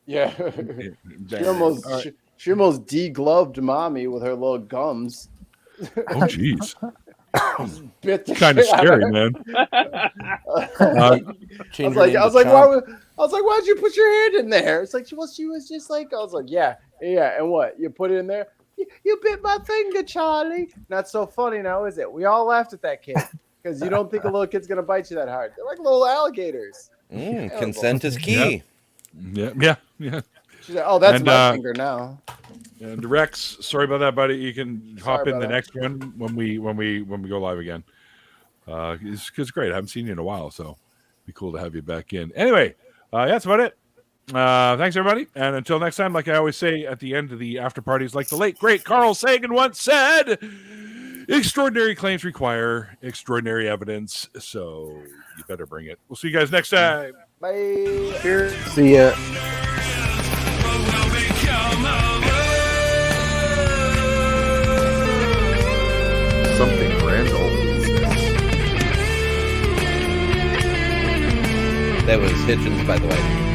Yeah, she almost degloved mommy with her little gums. Oh, jeez. Kind of scary, man. I was like, why'd you put your hand in there? It's like, she was just like, I was like, yeah, and what? You put it in there? You bit my finger, Charlie. Not so funny now, is it? We all laughed at that kid because you don't think a little kid's gonna bite you that hard. They're like little alligators. Consent is key. Yeah. She's like, oh, that's my finger now. And Rex, sorry about that, buddy. You can hop in the next one when we go live again. It's great. I haven't seen you in a while, so it'd be cool to have you back in. Anyway, that's about it. Thanks everybody, and until next time, like I always say at the end of the after parties, like the late great Carl Sagan once said, extraordinary claims require extraordinary evidence, so you better bring it. We'll see you guys next time. Bye. Cheers. See ya. Something Randolph. That was Hitchens, by the way.